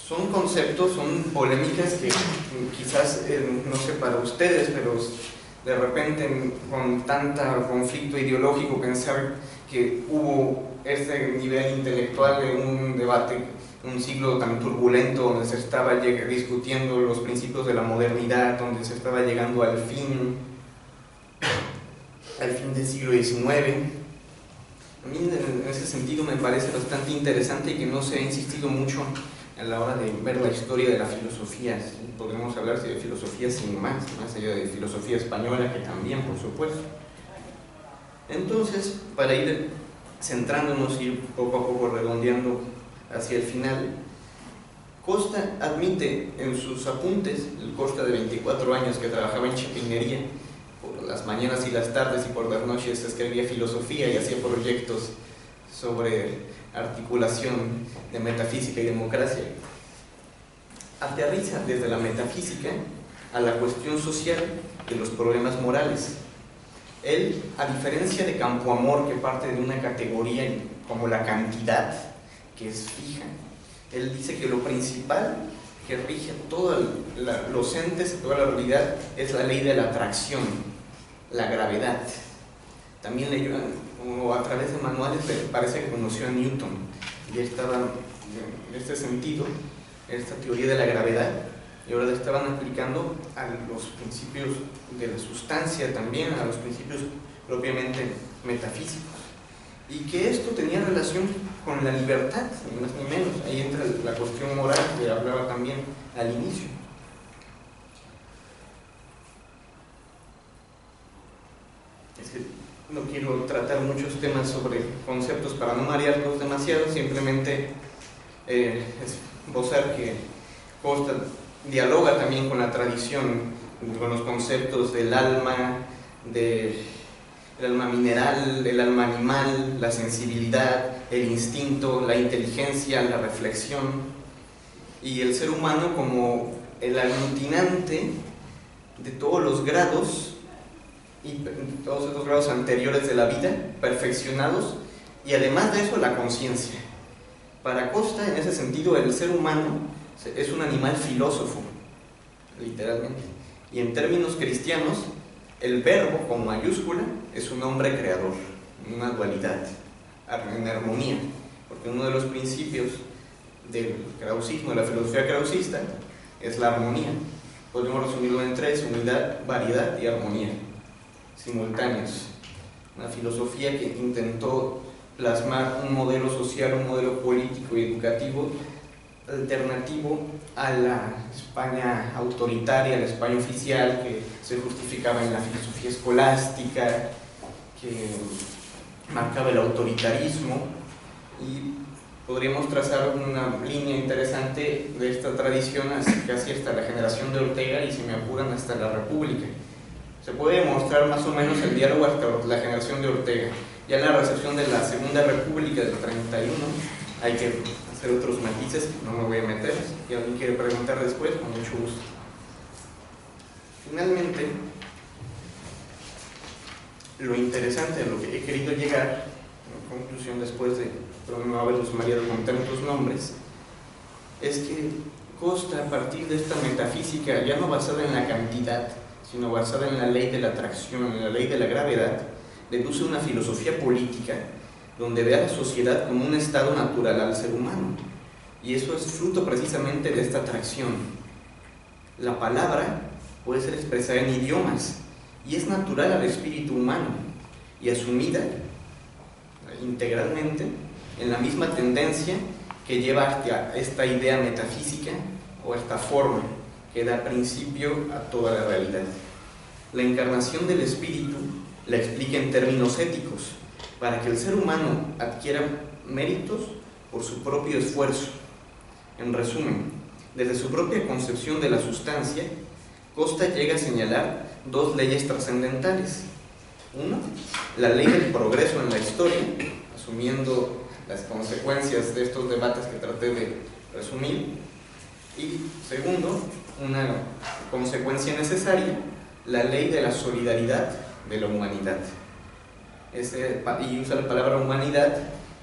son conceptos, son polémicas que quizás, no sé para ustedes, pero de repente con tanto conflicto ideológico pensar que hubo este nivel intelectual de un debate, un siglo tan turbulento donde se estaba discutiendo los principios de la modernidad, donde se estaba llegando al fin del siglo XIX. A mí en ese sentido me parece bastante interesante y que no se ha insistido mucho a la hora de ver la historia de la filosofía. Podemos hablar de filosofía sin más allá de filosofía española, que también, por supuesto. Entonces, para ir centrándonos y poco a poco redondeando hacia el final, Costa admite en sus apuntes, el Costa de 24 años que trabajaba en chapinería, por las mañanas y las tardes y por las noches escribía filosofía y hacía proyectos sobre articulación de metafísica y democracia, aterriza desde la metafísica a la cuestión social de los problemas morales. Él, a diferencia de Campoamor, que parte de una categoría como la cantidad, que es fija, él dice que lo principal que rige todos los entes, toda la realidad, es la ley de la atracción, la gravedad. También leyó, o a través de manuales, parece que conoció a Newton, y estaba en este sentido, esta teoría de la gravedad, y ahora la estaban aplicando a los principios de la sustancia también, a los principios propiamente metafísicos, y que esto tenía relación con la libertad, ni más ni menos. Ahí entra la cuestión moral que hablaba también al inicio. Es que no quiero tratar muchos temas sobre conceptos para no marearlos demasiado, simplemente esbozar que Costa dialoga también con la tradición, con los conceptos del alma, el alma mineral, el alma animal, la sensibilidad, el instinto, la inteligencia, la reflexión, y el ser humano como el aglutinante de todos los grados y todos estos grados anteriores de la vida, perfeccionados, y además de eso la conciencia. Para Costa, en ese sentido, el ser humano es un animal filósofo, literalmente, y en términos cristianos, el verbo con mayúscula es un hombre creador, una dualidad, en armonía, porque uno de los principios del krausismo, de la filosofía krausista, es la armonía. Podemos resumirlo en tres: unidad, variedad y armonía, simultáneos. Una filosofía que intentó plasmar un modelo social, un modelo político y educativo alternativo a la España autoritaria, a la España oficial, que se justificaba en la filosofía escolástica, que marcaba el autoritarismo, y podríamos trazar una línea interesante de esta tradición casi hasta la generación de Ortega y, si me apuran, hasta la República. Se puede demostrar más o menos el diálogo hasta la generación de Ortega. Ya en la recepción de la Segunda República del 31 hay que hacer otros matices, no me voy a meter. Si alguien quiere preguntar después, con mucho gusto. Finalmente, lo interesante a lo que he querido llegar, en conclusión, después de no haberlos mareado con tantos nombres, es que Costa, a partir de esta metafísica, ya no basada en la cantidad, sino basada en la ley de la atracción, en la ley de la gravedad, deduce una filosofía política donde ve a la sociedad como un estado natural al ser humano, y eso es fruto precisamente de esta atracción. La palabra puede ser expresada en idiomas y es natural al espíritu humano y asumida integralmente en la misma tendencia que lleva hacia esta idea metafísica o esta forma que da principio a toda la realidad. La encarnación del espíritu la explica en términos éticos, para que el ser humano adquiera méritos por su propio esfuerzo. En resumen, desde su propia concepción de la sustancia, Costa llega a señalar dos leyes trascendentales. Uno, la ley del progreso en la historia, asumiendo las consecuencias de estos debates que traté de resumir. Y segundo, una consecuencia necesaria, la ley de la solidaridad de la humanidad. Y usa la palabra humanidad,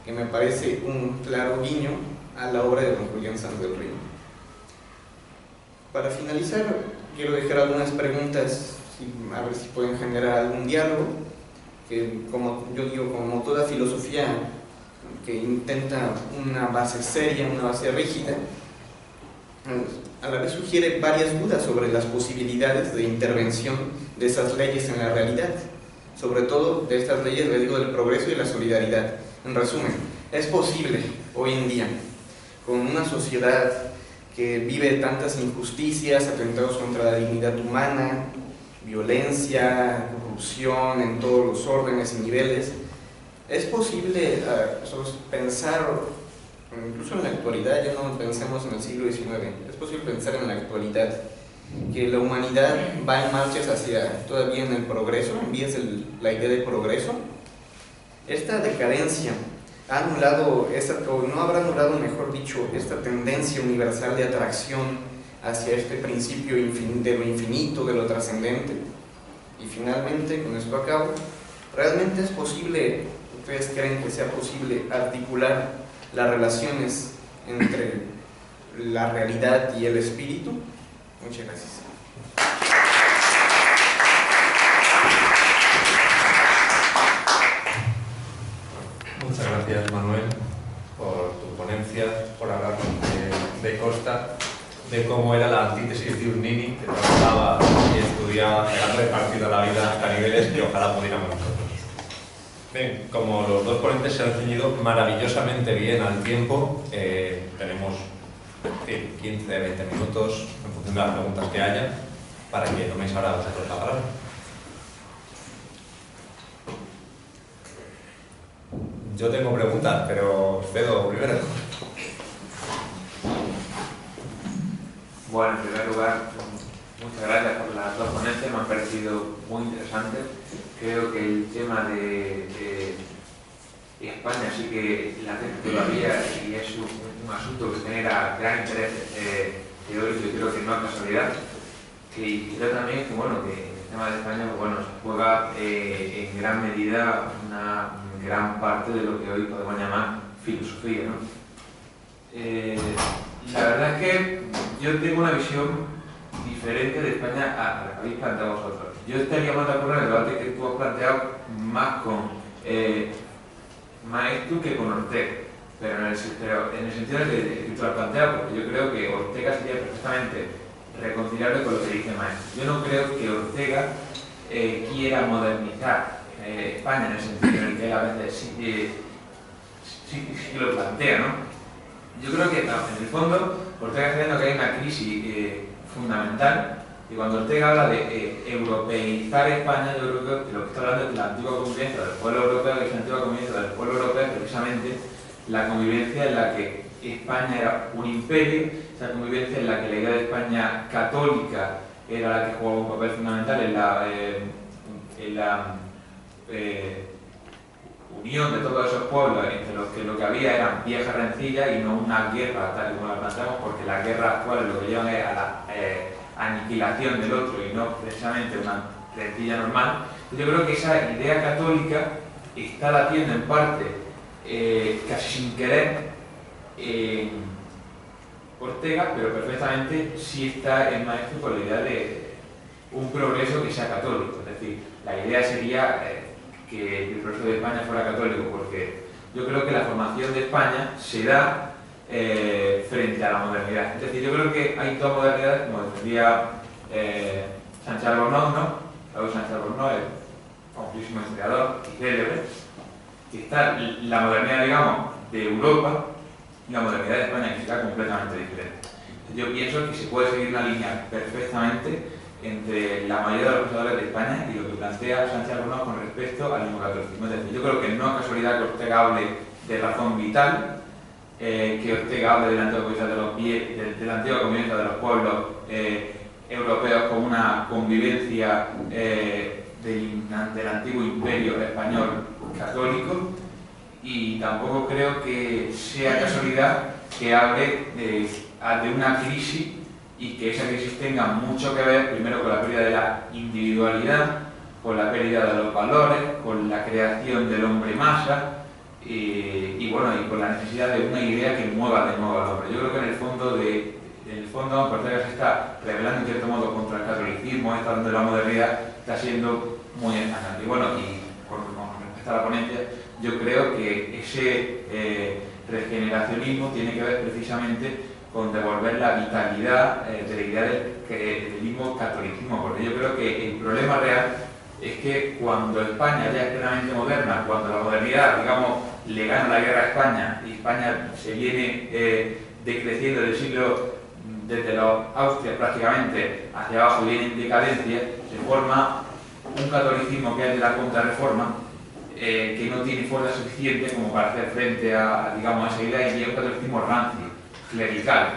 que me parece un claro guiño a la obra de don Julián Sanz del Río. Para finalizar, quiero dejar algunas preguntas, a ver si pueden generar algún diálogo, que como yo digo, como toda filosofía que intenta una base seria, una base rígida, a la vez sugiere varias dudas sobre las posibilidades de intervención de esas leyes en la realidad, sobre todo de estas leyes, les digo, del progreso y la solidaridad. En resumen, es posible hoy en día, con una sociedad que vive tantas injusticias, atentados contra la dignidad humana, violencia, corrupción en todos los órdenes y niveles, es posible pensar, incluso en la actualidad, ya no pensemos en el siglo XIX, es posible pensar en la actualidad, que la humanidad va en marchas hacia, todavía en el progreso, en vías de la idea de progreso. Esta decadencia ha anulado, o no habrá anulado, mejor dicho, esta tendencia universal de atracción hacia este principio de lo infinito, de lo trascendente. Y finalmente, con esto acabo, ¿realmente es posible, ustedes creen que sea posible articular las relaciones entre la realidad y el espíritu? Muchas gracias. Muchas gracias, Manuel, por tu ponencia, por hablarnos de Costa, de cómo era la antítesis de un nini que trabajaba y estudiaba, le han repartido la vida hasta niveles que ojalá pudiéramos nosotros. Bien, como los dos ponentes se han ceñido maravillosamente bien al tiempo, tenemos 15, 20 minutos en función de las preguntas que haya para que toméis ahora vosotros la palabra. Yo tengo preguntas, pero cedo primero. Bueno, en primer lugar, muchas gracias por las dos ponencias, me han parecido muy interesantes. Creo que el tema de España sí que la gente todavía, y es un asunto que genera gran interés teórico, y creo que no es casualidad. Y creo también que, bueno, que el tema de España, bueno, se juega en gran medida una gran parte de lo que hoy podemos llamar filosofía, ¿no? La verdad es que yo tengo una visión diferente de España a la que habéis planteado vosotros. Yo estaría más de acuerdo en el debate que tú has planteado más con Maeztu que con Ortega, pero en el sentido que tú lo has planteado, porque yo creo que Ortega sería perfectamente reconciliable con lo que dice Maeztu. Yo no creo que Ortega quiera modernizar España en el sentido en el que él a veces sí lo plantea, ¿no? Yo creo que, no, en el fondo, Ortega está diciendo que hay una crisis fundamental, y cuando Ortega habla de europeizar España, yo creo que lo que está hablando es de la antigua convivencia del pueblo europeo, que es la antigua convivencia del pueblo europeo, precisamente la convivencia en la que España era un imperio, esa convivencia en la que la idea de España católica era la que jugaba un papel fundamental en la unión de todos esos pueblos, entre los que lo que había eran viejas rencillas y no una guerra tal y como la planteamos, porque las guerras actuales lo que llevan es a la aniquilación del otro y no precisamente una rencilla normal. Yo creo que esa idea católica está latiendo en parte, casi sin querer, en Ortega, pero perfectamente sí está en Maeztu con la idea de un progreso que sea católico. Es decir, la idea sería que el progreso de España fuera católico, porque yo creo que la formación de España se da frente a la modernidad. Es decir, yo creo que hay toda modernidad, como defendía Sánchez Albornoz, ¿no? Raúl Sánchez Albornoz, el famosísimo historiador y célebre, que está la modernidad, digamos, de Europa y la modernidad de España, que será completamente diferente. Yo pienso que se puede seguir una línea perfectamente entre la mayoría de los pensadores de España y lo que plantea Sánchez Albornoz con respecto al neocatolicismo. Es decir, yo creo que no es casualidad que Ortega hable de razón vital, que Ortega hable de la antigua convivencia de los pueblos europeos como una convivencia del antiguo imperio español católico, y tampoco creo que sea casualidad que hable de una crisis, y que esa crisis tenga mucho que ver primero con la pérdida de la individualidad, con la pérdida de los valores, con la creación del hombre masa y con la necesidad de una idea que mueva de nuevo al hombre. Yo creo que en el fondo de en el fondo Ortega se está rebelando en cierto modo contra el catolicismo, esta donde la modernidad está siendo muy estancante. Y bueno, y con respecto a la ponencia, yo creo que ese regeneracionismo tiene que ver precisamente con devolver la vitalidad de la idea del mismo catolicismo, porque yo creo que el problema real es que cuando España ya es plenamente moderna, cuando la modernidad, digamos, le gana la guerra a España y España se viene decreciendo del siglo, desde los Austrias prácticamente hacia abajo, viene en decadencia, se forma un catolicismo que es de la contrarreforma, que no tiene fuerza suficiente como para hacer frente digamos, a esa idea, y es un catolicismo rancio, clerical.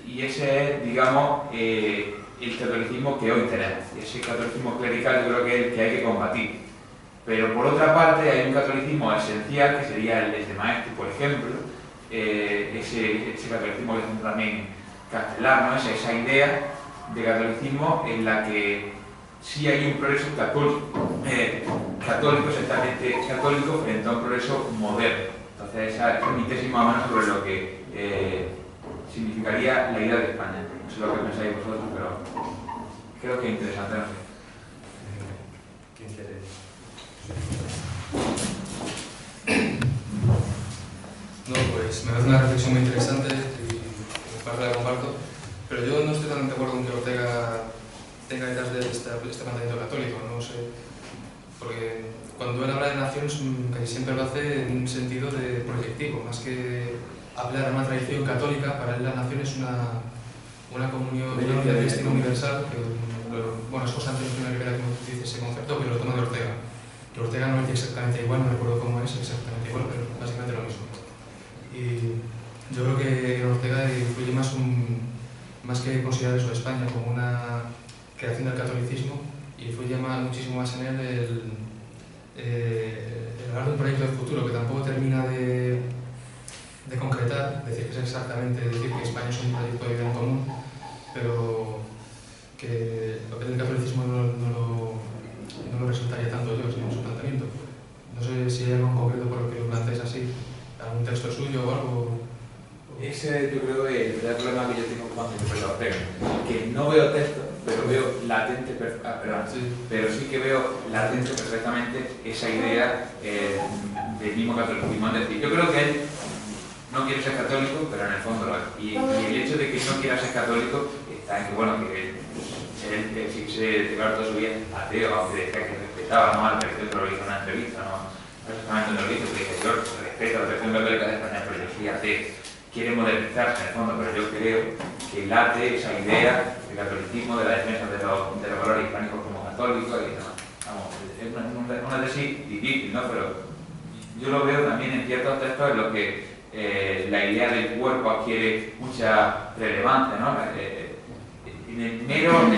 Y ese es, digamos, el catolicismo que hoy tenemos. Ese catolicismo clerical yo creo que es el que hay que combatir. Pero por otra parte hay un catolicismo esencial, que sería el de Maestri, por ejemplo, ese catolicismo que es también castelar, ¿no? Esa idea de catolicismo en la que sí hay un progreso católico, exactamente católico, frente a un progreso moderno. Entonces esa es mi tesis más o menos sobre lo que significaría la idea de España. No sé lo que pensáis vosotros, pero creo que es interesante, no sé. ¿Quién quiere? No, pues me parece una reflexión muy interesante y en parte la comparto, pero yo no estoy tan de acuerdo con que Ortega tenga detrás de este planteamiento católico, no sé, porque cuando él habla de naciones casi siempre lo hace en un sentido de proyectivo, más que hablar a una tradición católica. Para él la nación es una comunión, una unidad de destino universal, que bueno, es Constantino I Rivera, como tú dices, ese concepto, pero lo toma de Ortega. Que Ortega no lo dice exactamente igual, no recuerdo cómo es exactamente igual, pero básicamente lo mismo. Y yo creo que en Ortega influye más que considerar eso de España como una creación del catolicismo, y influye muchísimo más en él el hablar de un proyecto de futuro que tampoco termina de concretar, decir que es exactamente decir que España es un proyecto de vida en común, pero que lo que es el catolicismo no lo resultaría tanto yo, sino en su planteamiento. No sé si hay algo en concreto por lo que lo plantees así, algún texto suyo o algo. Ese yo creo que es el problema que yo tengo cuando interpreto a Ortega, que no veo texto, pero veo latente, pero sí que veo latente perfectamente esa idea del mismo catolicismo. Es decir, yo creo que él no quiere ser católico, pero en el fondo lo es. Y el hecho de que no quiera ser católico está en que, bueno, que él sí se declaró toda su vida ateo, aunque decía que respetaba, ¿no? Al parecer lo hizo en una entrevista, ¿no? Exactamente no lo hizo, porque dije, yo respeto la tradición católica de España, pero yo soy ateo. Quiere modernizarse en el fondo, pero yo creo que late esa idea del catolicismo, de la defensa de los valores hispánicos como católicos, y no, vamos, es una tesis difícil, ¿no? Pero yo lo veo también en ciertos textos en los que la idea del cuerpo adquiere mucha relevancia, ¿no? En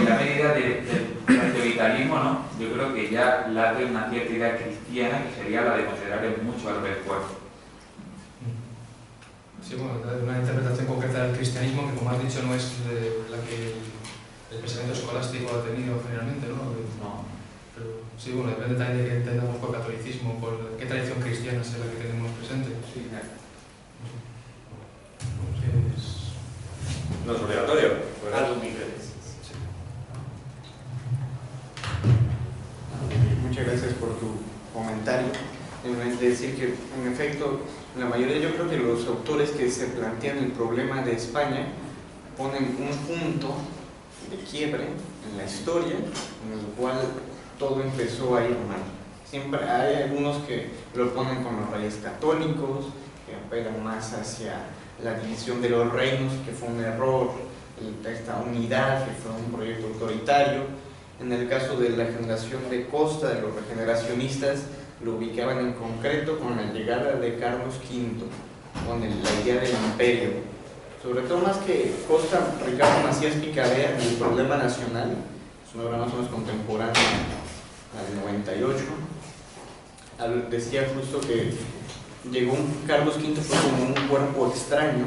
la medida del vitalismo, ¿no? Yo creo que ya late una cierta idea cristiana, que sería la de considerar mucho al del cuerpo. Sí, bueno, una interpretación concreta del cristianismo que, como has dicho, no es la que el pensamiento escolástico ha tenido generalmente, ¿no? No. Pero sí, bueno, depende también de qué entendamos por catolicismo, por qué tradición cristiana es la que tenemos presente. Sí, claro. No es obligatorio. Pues Algo muy breve. Muchas gracias por tu comentario. Es decir que, en efecto, la mayoría, yo creo que los autores que se plantean el problema de España ponen un punto de quiebre en la historia en el cual todo empezó a ir mal. Siempre hay algunos que lo ponen con los reyes católicos, que apelan más hacia la división de los reinos, que fue un error, esta unidad, que fue un proyecto autoritario. En el caso de la generación de Costa, de los regeneracionistas, lo ubicaban en concreto con la llegada de Carlos V, con la idea del imperio. Sobre todo, más que Costa, Ricardo Macías Picabea, El problema nacional, es una obra más o menos contemporánea, al 98, decía justo que llegó Carlos V fue como un cuerpo extraño,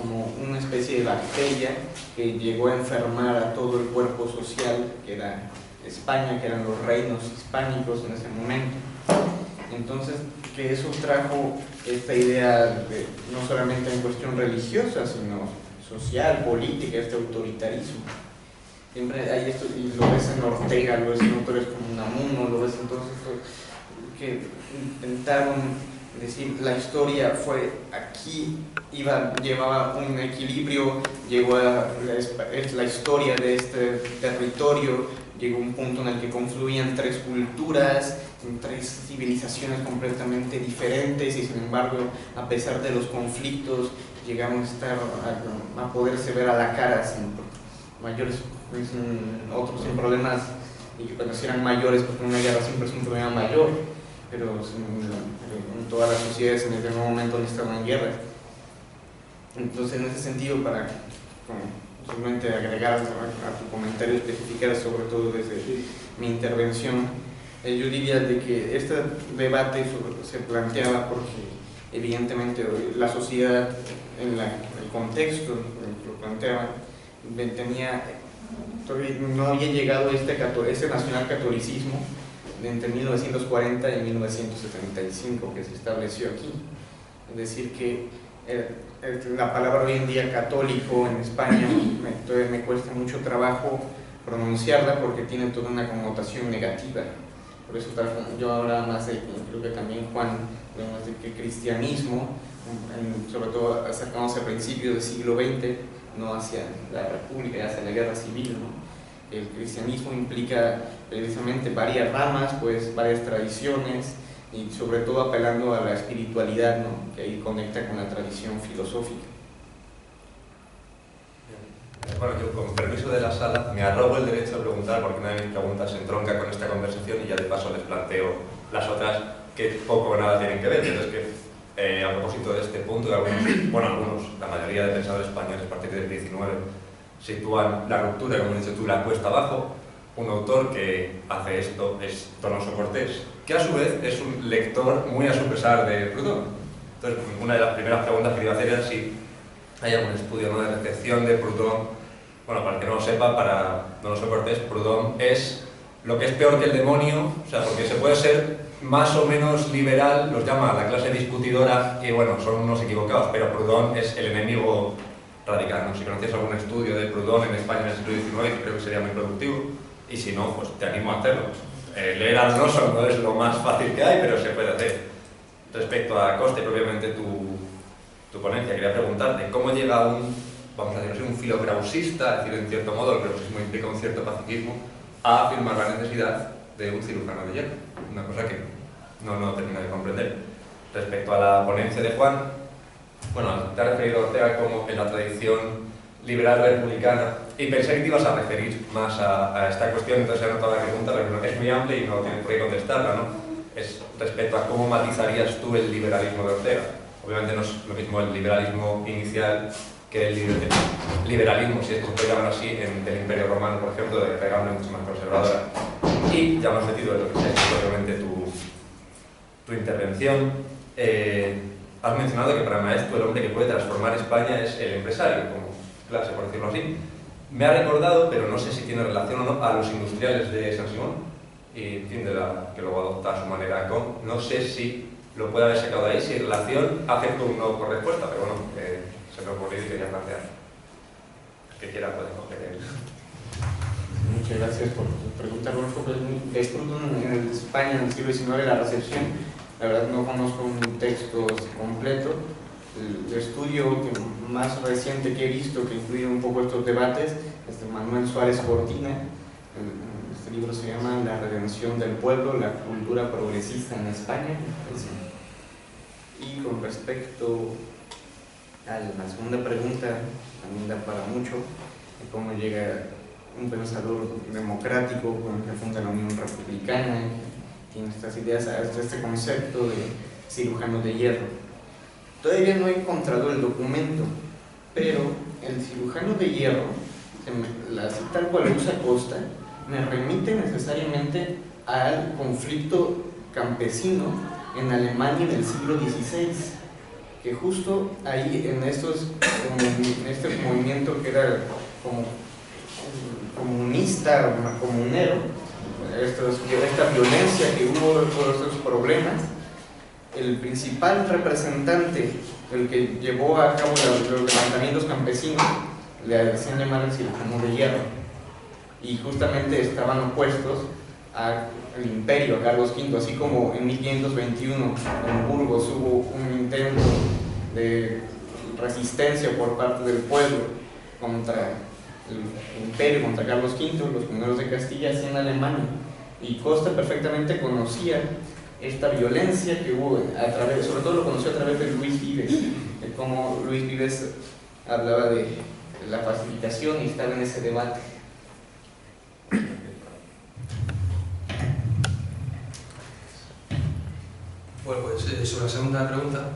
como una especie de bacteria que llegó a enfermar a todo el cuerpo social, que era España, que eran los reinos hispánicos en ese momento. Entonces que eso trajo esta idea de, no solamente en cuestión religiosa, sino social, política, este autoritarismo. Siempre hay esto, y lo ves en Ortega, lo ves en autores como Unamuno, lo ves en todos estos que intentaron decir la historia fue aquí, llevaba un equilibrio, llegó a la historia de este territorio, llegó a un punto en el que confluían tres culturas, tres civilizaciones completamente diferentes, y sin embargo, a pesar de los conflictos, llegamos a poderse ver a la cara sin mayores, otros sin problemas, y que cuando eran mayores, porque una guerra siempre es un problema mayor, pero en todas las sociedades en ese momento no estaban en guerra. Entonces, en ese sentido, para simplemente agregar a tu comentario, especificar sobre todo desde mi intervención, yo diría de que este debate se planteaba porque evidentemente la sociedad, en el contexto en que lo planteaba, no había llegado ese nacionalcatolicismo entre 1940 y 1975 que se estableció aquí. Es decir, que la palabra hoy en día católico en España todavía me cuesta mucho trabajo pronunciarla porque tiene toda una connotación negativa. Por eso yo hablaba más de, creo que también Juan, más de que cristianismo, sobre todo acercándose a principios del siglo XX, no hacia la República, hacia la guerra civil, ¿no? El cristianismo implica precisamente varias ramas, pues varias tradiciones, y sobre todo apelando a la espiritualidad, ¿no? Que ahí conecta con la tradición filosófica. Bueno, yo con permiso de la sala me arrogo el derecho a preguntar, porque una de mis preguntas se entronca con esta conversación y ya de paso les planteo las otras que poco o nada tienen que ver. Pero es que a propósito de este punto, la mayoría de pensadores españoles a partir del 19 sitúan la ruptura, como has dicho tú, la cuesta abajo. Un autor que hace esto es Donoso Cortés, que a su vez es un lector muy a su pesar de Proudhon. Entonces, una de las primeras preguntas que iba a hacer era si hay algún estudio, ¿no?, de recepción de Proudhon. Bueno, para el que no lo sepa, para Donoso Cortés, Proudhon es lo que es peor que el demonio, o sea, porque se puede ser más o menos liberal, los llama la clase discutidora, y bueno, son unos equivocados, pero Proudhon es el enemigo radical, ¿no? Si conocéis algún estudio de Proudhon en España en el siglo XIX, creo que sería muy productivo, y si no, pues te animo a hacerlo. Leer a Donoso no es lo más fácil que hay, pero se puede hacer. Respecto a Coste, propiamente tu ponencia, quería preguntarte cómo llega vamos a decir, un filograusista, es decir, en cierto modo el grausismo implica un cierto pacifismo, a afirmar la necesidad de un cirujano de hierro, una cosa que no termino de comprender. Respecto a la ponencia de Juan, bueno, te has referido a Ortega como en la tradición liberal republicana, y pensé que te ibas a referir más a esta cuestión, entonces he anotado la pregunta, pero es muy amplia y no tienes por qué contestarla, ¿no? Es respecto a cómo matizarías tú el liberalismo de Ortega. Obviamente no es lo mismo el liberalismo inicial que el liberalismo, si es que se puede llamar así, del Imperio Romano, por ejemplo, de regla mucho más conservadora. Y ya hemos metido en lo que sea, obviamente tu intervención. Has mencionado que para el maestro el hombre que puede transformar España es el empresario, como clase, por decirlo así. Me ha recordado, pero no sé si tiene relación o no, a los industriales de San Simón, y en fin, que luego adopta a su manera con. No sé si lo puede haber sacado de ahí, si en relación acepto un no por respuesta, pero bueno, se me ocurrió y quería plantear. El que quiera puede coger él. Muchas gracias por tu pregunta, Rodolfo. De Proudhon en España en el siglo XIX, la recepción, la verdad no conozco un texto completo. El estudio más reciente que he visto, que incluye un poco estos debates, es de Manuel Suárez Cortina. Este libro se llama La redención del pueblo, la cultura progresista en España. Y con respecto a la segunda pregunta, también da para mucho, de cómo llega un pensador democrático que funda la Unión Republicana, que tiene estas ideas, este concepto de cirujano de hierro. Todavía no he encontrado el documento, pero el cirujano de hierro, tal cual lo usa Costa, me remite necesariamente al conflicto campesino en Alemania del siglo XVI, que justo ahí en este movimiento que era como comunista, comunero, esta violencia que hubo, todos estos problemas, el principal representante, el que llevó a cabo los levantamientos campesinos, le hacían llamar el cirujano de hierro, y justamente estaban opuestos al imperio, a Carlos V, así como en 1521 en Burgos hubo un intento de resistencia por parte del pueblo contra el imperio, contra Carlos V, los primeros de Castilla hacían Alemania, y Costa perfectamente conocía esta violencia que hubo, sobre todo lo conoció a través de Luis Vives, de cómo Luis Vives hablaba de la pacificación y estaba en ese debate. Bueno, pues sobre la segunda pregunta,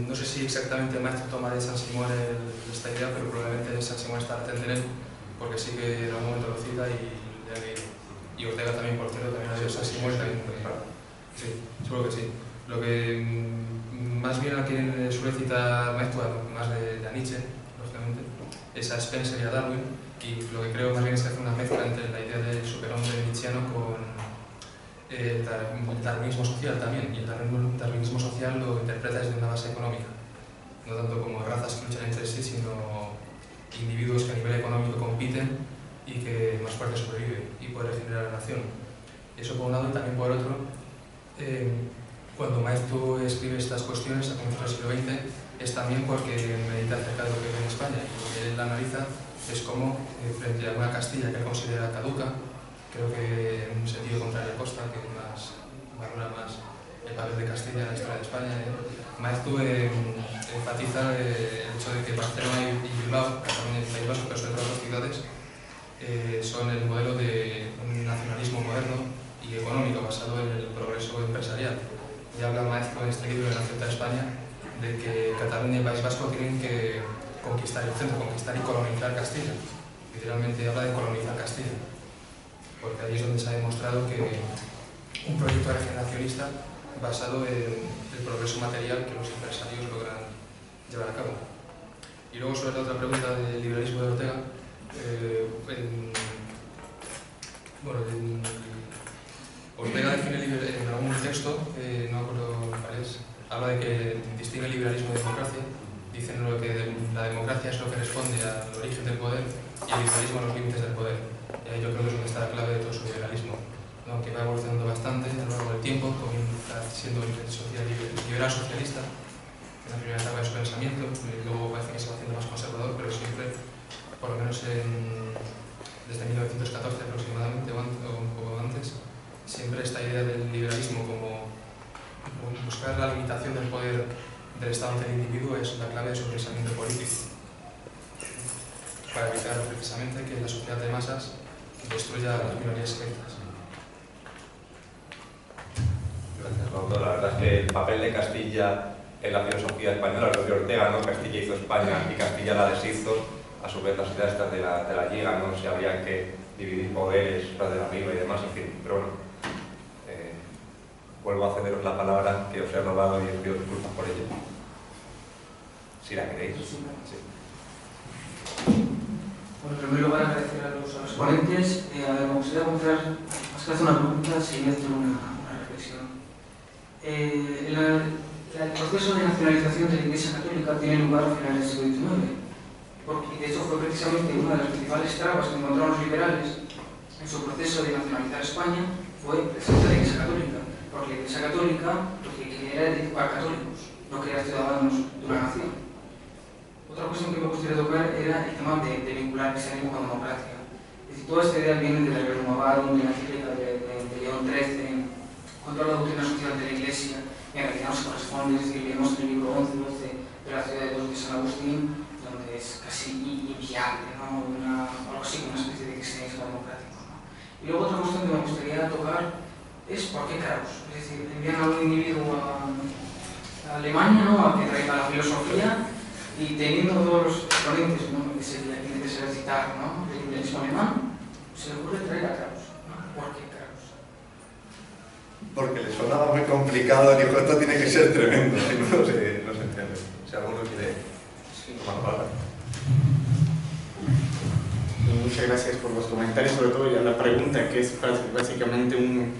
no sé si exactamente el maestro toma de San Simón esta idea, pero probablemente San Simón está latente en él, porque sí que en algún momento lo cita y Ortega también, por cierto, también ha sido San Simón y también muy claro. Sí, seguro que sí. Lo que más bien a quien suele citar maestro, más de Nietzsche, lógicamente, es a Spencer y a Darwin, y lo que creo más bien es que hace una mezcla entre la idea del superhombre nietzscheano con el darwinismo social también, y el darwinismo social lo interpreta desde una base económica, no tanto como razas que luchan entre sí, sino individuos que a nivel económico compiten y que más fuerte sobreviven y puede regenerar la nación. Eso por un lado, y también por otro, cuando Maeztu escribe estas cuestiones a comienzos del siglo XX es también porque medita acerca de lo que ve en España, y lo que él analiza es cómo frente a una Castilla que él considera caduca, creo que en un sentido contrario a Costa, que valora más el papel de Castilla en la historia de España, Maeztu enfatiza el hecho de que Barcelona y Bilbao, Cataluña y País Vasco, pero sobre todo las ciudades, son el modelo de un nacionalismo moderno y económico basado en el progreso empresarial. Y habla Maeztu en este libro de la Ceuta de España de que Cataluña y País Vasco tienen que conquistar el centro, conquistar y colonizar Castilla. Literalmente habla de colonizar Castilla, porque ahí es donde se ha demostrado que un proyecto regeneracionista basado en el progreso material que los empresarios logran llevar a cabo. Y luego sobre la otra pregunta del liberalismo de Ortega, Ortega define en algún texto, no me acuerdo cuál es, habla de que distingue el liberalismo de democracia, dicen que la democracia es lo que responde al origen del poder y el liberalismo a los límites del poder. Y ahí yo creo que es donde está la clave de todo su liberalismo, ¿no? Que va evolucionando bastante a lo largo del tiempo, comienza siendo liberal socialista en la primera etapa de su pensamiento, y luego parece que se va haciendo más conservador, pero siempre, por lo menos desde 1914 aproximadamente o un poco antes, siempre esta idea del liberalismo como buscar la limitación del poder del Estado ante el individuo es la clave de su pensamiento político, para evitar precisamente que la sociedad de masas destruya a las minorías secretas. Gracias, doctor. La verdad es que el papel de Castilla en la filosofía española, lo de Ortega, ¿no? Castilla hizo España y Castilla la deshizo. A su vez las ideas estas de la Liga, ¿no? Si habría que dividir poderes, las de arriba y demás, en fin. Pero bueno, vuelvo a cederos la palabra que os he robado y os pido disculpas por ello. Si la queréis. Sí. Bueno, en primer lugar agradecer a los ponentes. Me gustaría mostrar, más que hacer una pregunta, sí hacer una reflexión. El proceso de nacionalización de la Iglesia Católica tiene lugar a finales del siglo XIX. Porque de hecho fue precisamente una de las principales trabas que encontraron los liberales en su proceso de nacionalizar España, fue precisamente la Iglesia Católica, porque la Iglesia Católica lo que quería era educar católicos, no quería ciudadanos de una nación. Otra cuestión que me gustaría tocar era el tema de vincular cristianismo con democracia. Es decir, toda esta idea viene de la Rerum Novarum, de la encíclica de León XIII, con toda la doctrina social de la Iglesia, y en realidad no se corresponde, es decir, leemos en el libro 11 de la ciudad de San Agustín, donde es casi inviable, ¿no? Algo así, una especie de cristianismo democrático, ¿no? Y luego otra cuestión que me gustaría tocar es por qué Kraus. Es decir, envían a un individuo a Alemania, ¿no? A que traiga la filosofía, y teniendo todos los exponentes, ¿no? Que se citar, ¿no? Del liberalismo alemán, se le ocurre traer a Kraus, ¿no? ¿Por qué Kraus? Porque le sonaba muy complicado, dijo, esto tiene que ser tremendo, si no se entiende. Si alguno quiere tomar la palabra. muchas gracias por los comentarios, sobre todo ya la pregunta, que es básicamente un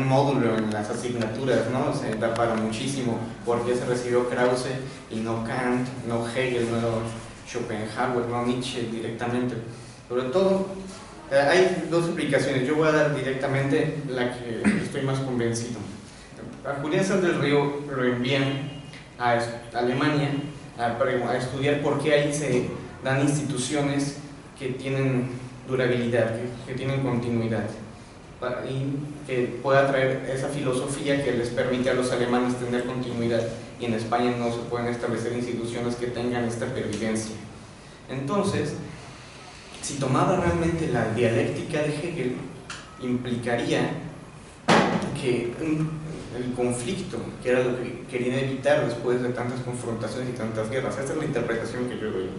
módulo en las asignaturas, ¿no? Se da para muchísimo. ¿Por qué se recibió Krause y no Kant, no Hegel, no Schopenhauer, no Nietzsche directamente? Sobre todo, hay dos explicaciones. Yo voy a dar directamente la que estoy más convencido. A Julián Sáenz del Río lo envían a Alemania a estudiar por qué ahí se dan instituciones que tienen durabilidad, que tienen continuidad, y que pueda traer esa filosofía que les permite a los alemanes tener continuidad, y en España no se pueden establecer instituciones que tengan esta pervivencia. Entonces, si tomaba realmente la dialéctica de Hegel, implicaría que el conflicto, que era lo que querían evitar después de tantas confrontaciones y tantas guerras, esta es la interpretación que yo doy,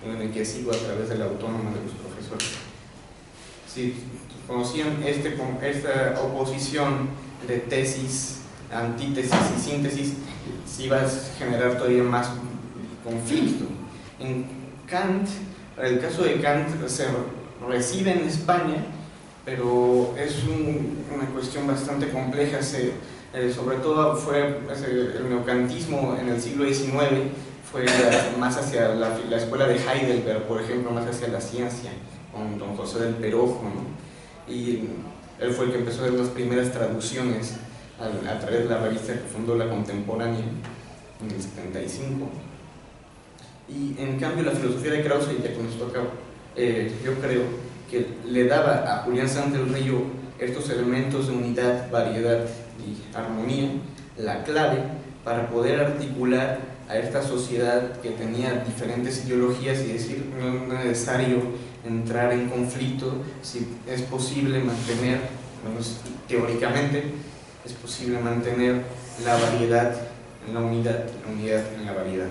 en el que sigo a través de la autónoma de los profesores. Si conocían esta oposición de tesis, antítesis y síntesis, si iba a generar todavía más conflicto. En Kant, el caso de Kant se reside en España, pero es una cuestión bastante compleja. Sobre todo fue el neocantismo en el siglo XIX, fue más hacia la escuela de Heidelberg, por ejemplo, más hacia la ciencia, con don José del Perojo, ¿no? Y él fue el que empezó a hacer las primeras traducciones a través de la revista que fundó La Contemporánea en el 75. Y en cambio la filosofía de Krause, ya con esto acabo, yo creo que le daba a Julián Sáenz del Río estos elementos de unidad, variedad y armonía, la clave para poder articular a esta sociedad que tenía diferentes ideologías y decir, no es necesario entrar en conflicto, si es posible mantener, menos teóricamente, es posible mantener la variedad en la unidad en la variedad.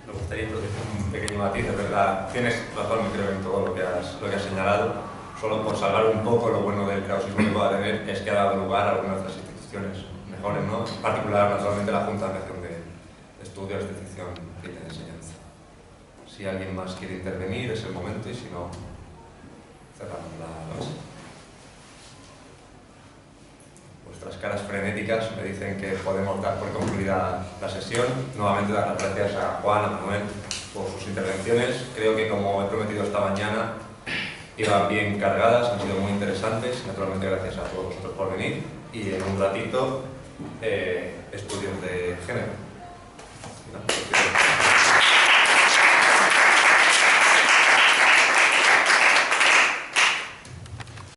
Me gustaría introducir un pequeño matiz, es verdad, tienes razón, creo, en todo lo que has señalado. Solo por salvar un poco lo bueno del krausismo que pueda tener, es que ha dado lugar a algunas de las instituciones mejores, ¿no? En particular, naturalmente, la Junta de Nación de Estudios de Ficción y de Enseñanza. Si alguien más quiere intervenir, es el momento, y si no, cerramos la mesa. Vuestras caras frenéticas me dicen que podemos dar por concluida la sesión. Nuevamente dar las gracias a Juan, a Manuel, por sus intervenciones. Creo que, como he prometido esta mañana, iban bien cargadas, han sido muy interesantes. Naturalmente, gracias a todos vosotros por venir. Y en un ratito, estudios de género.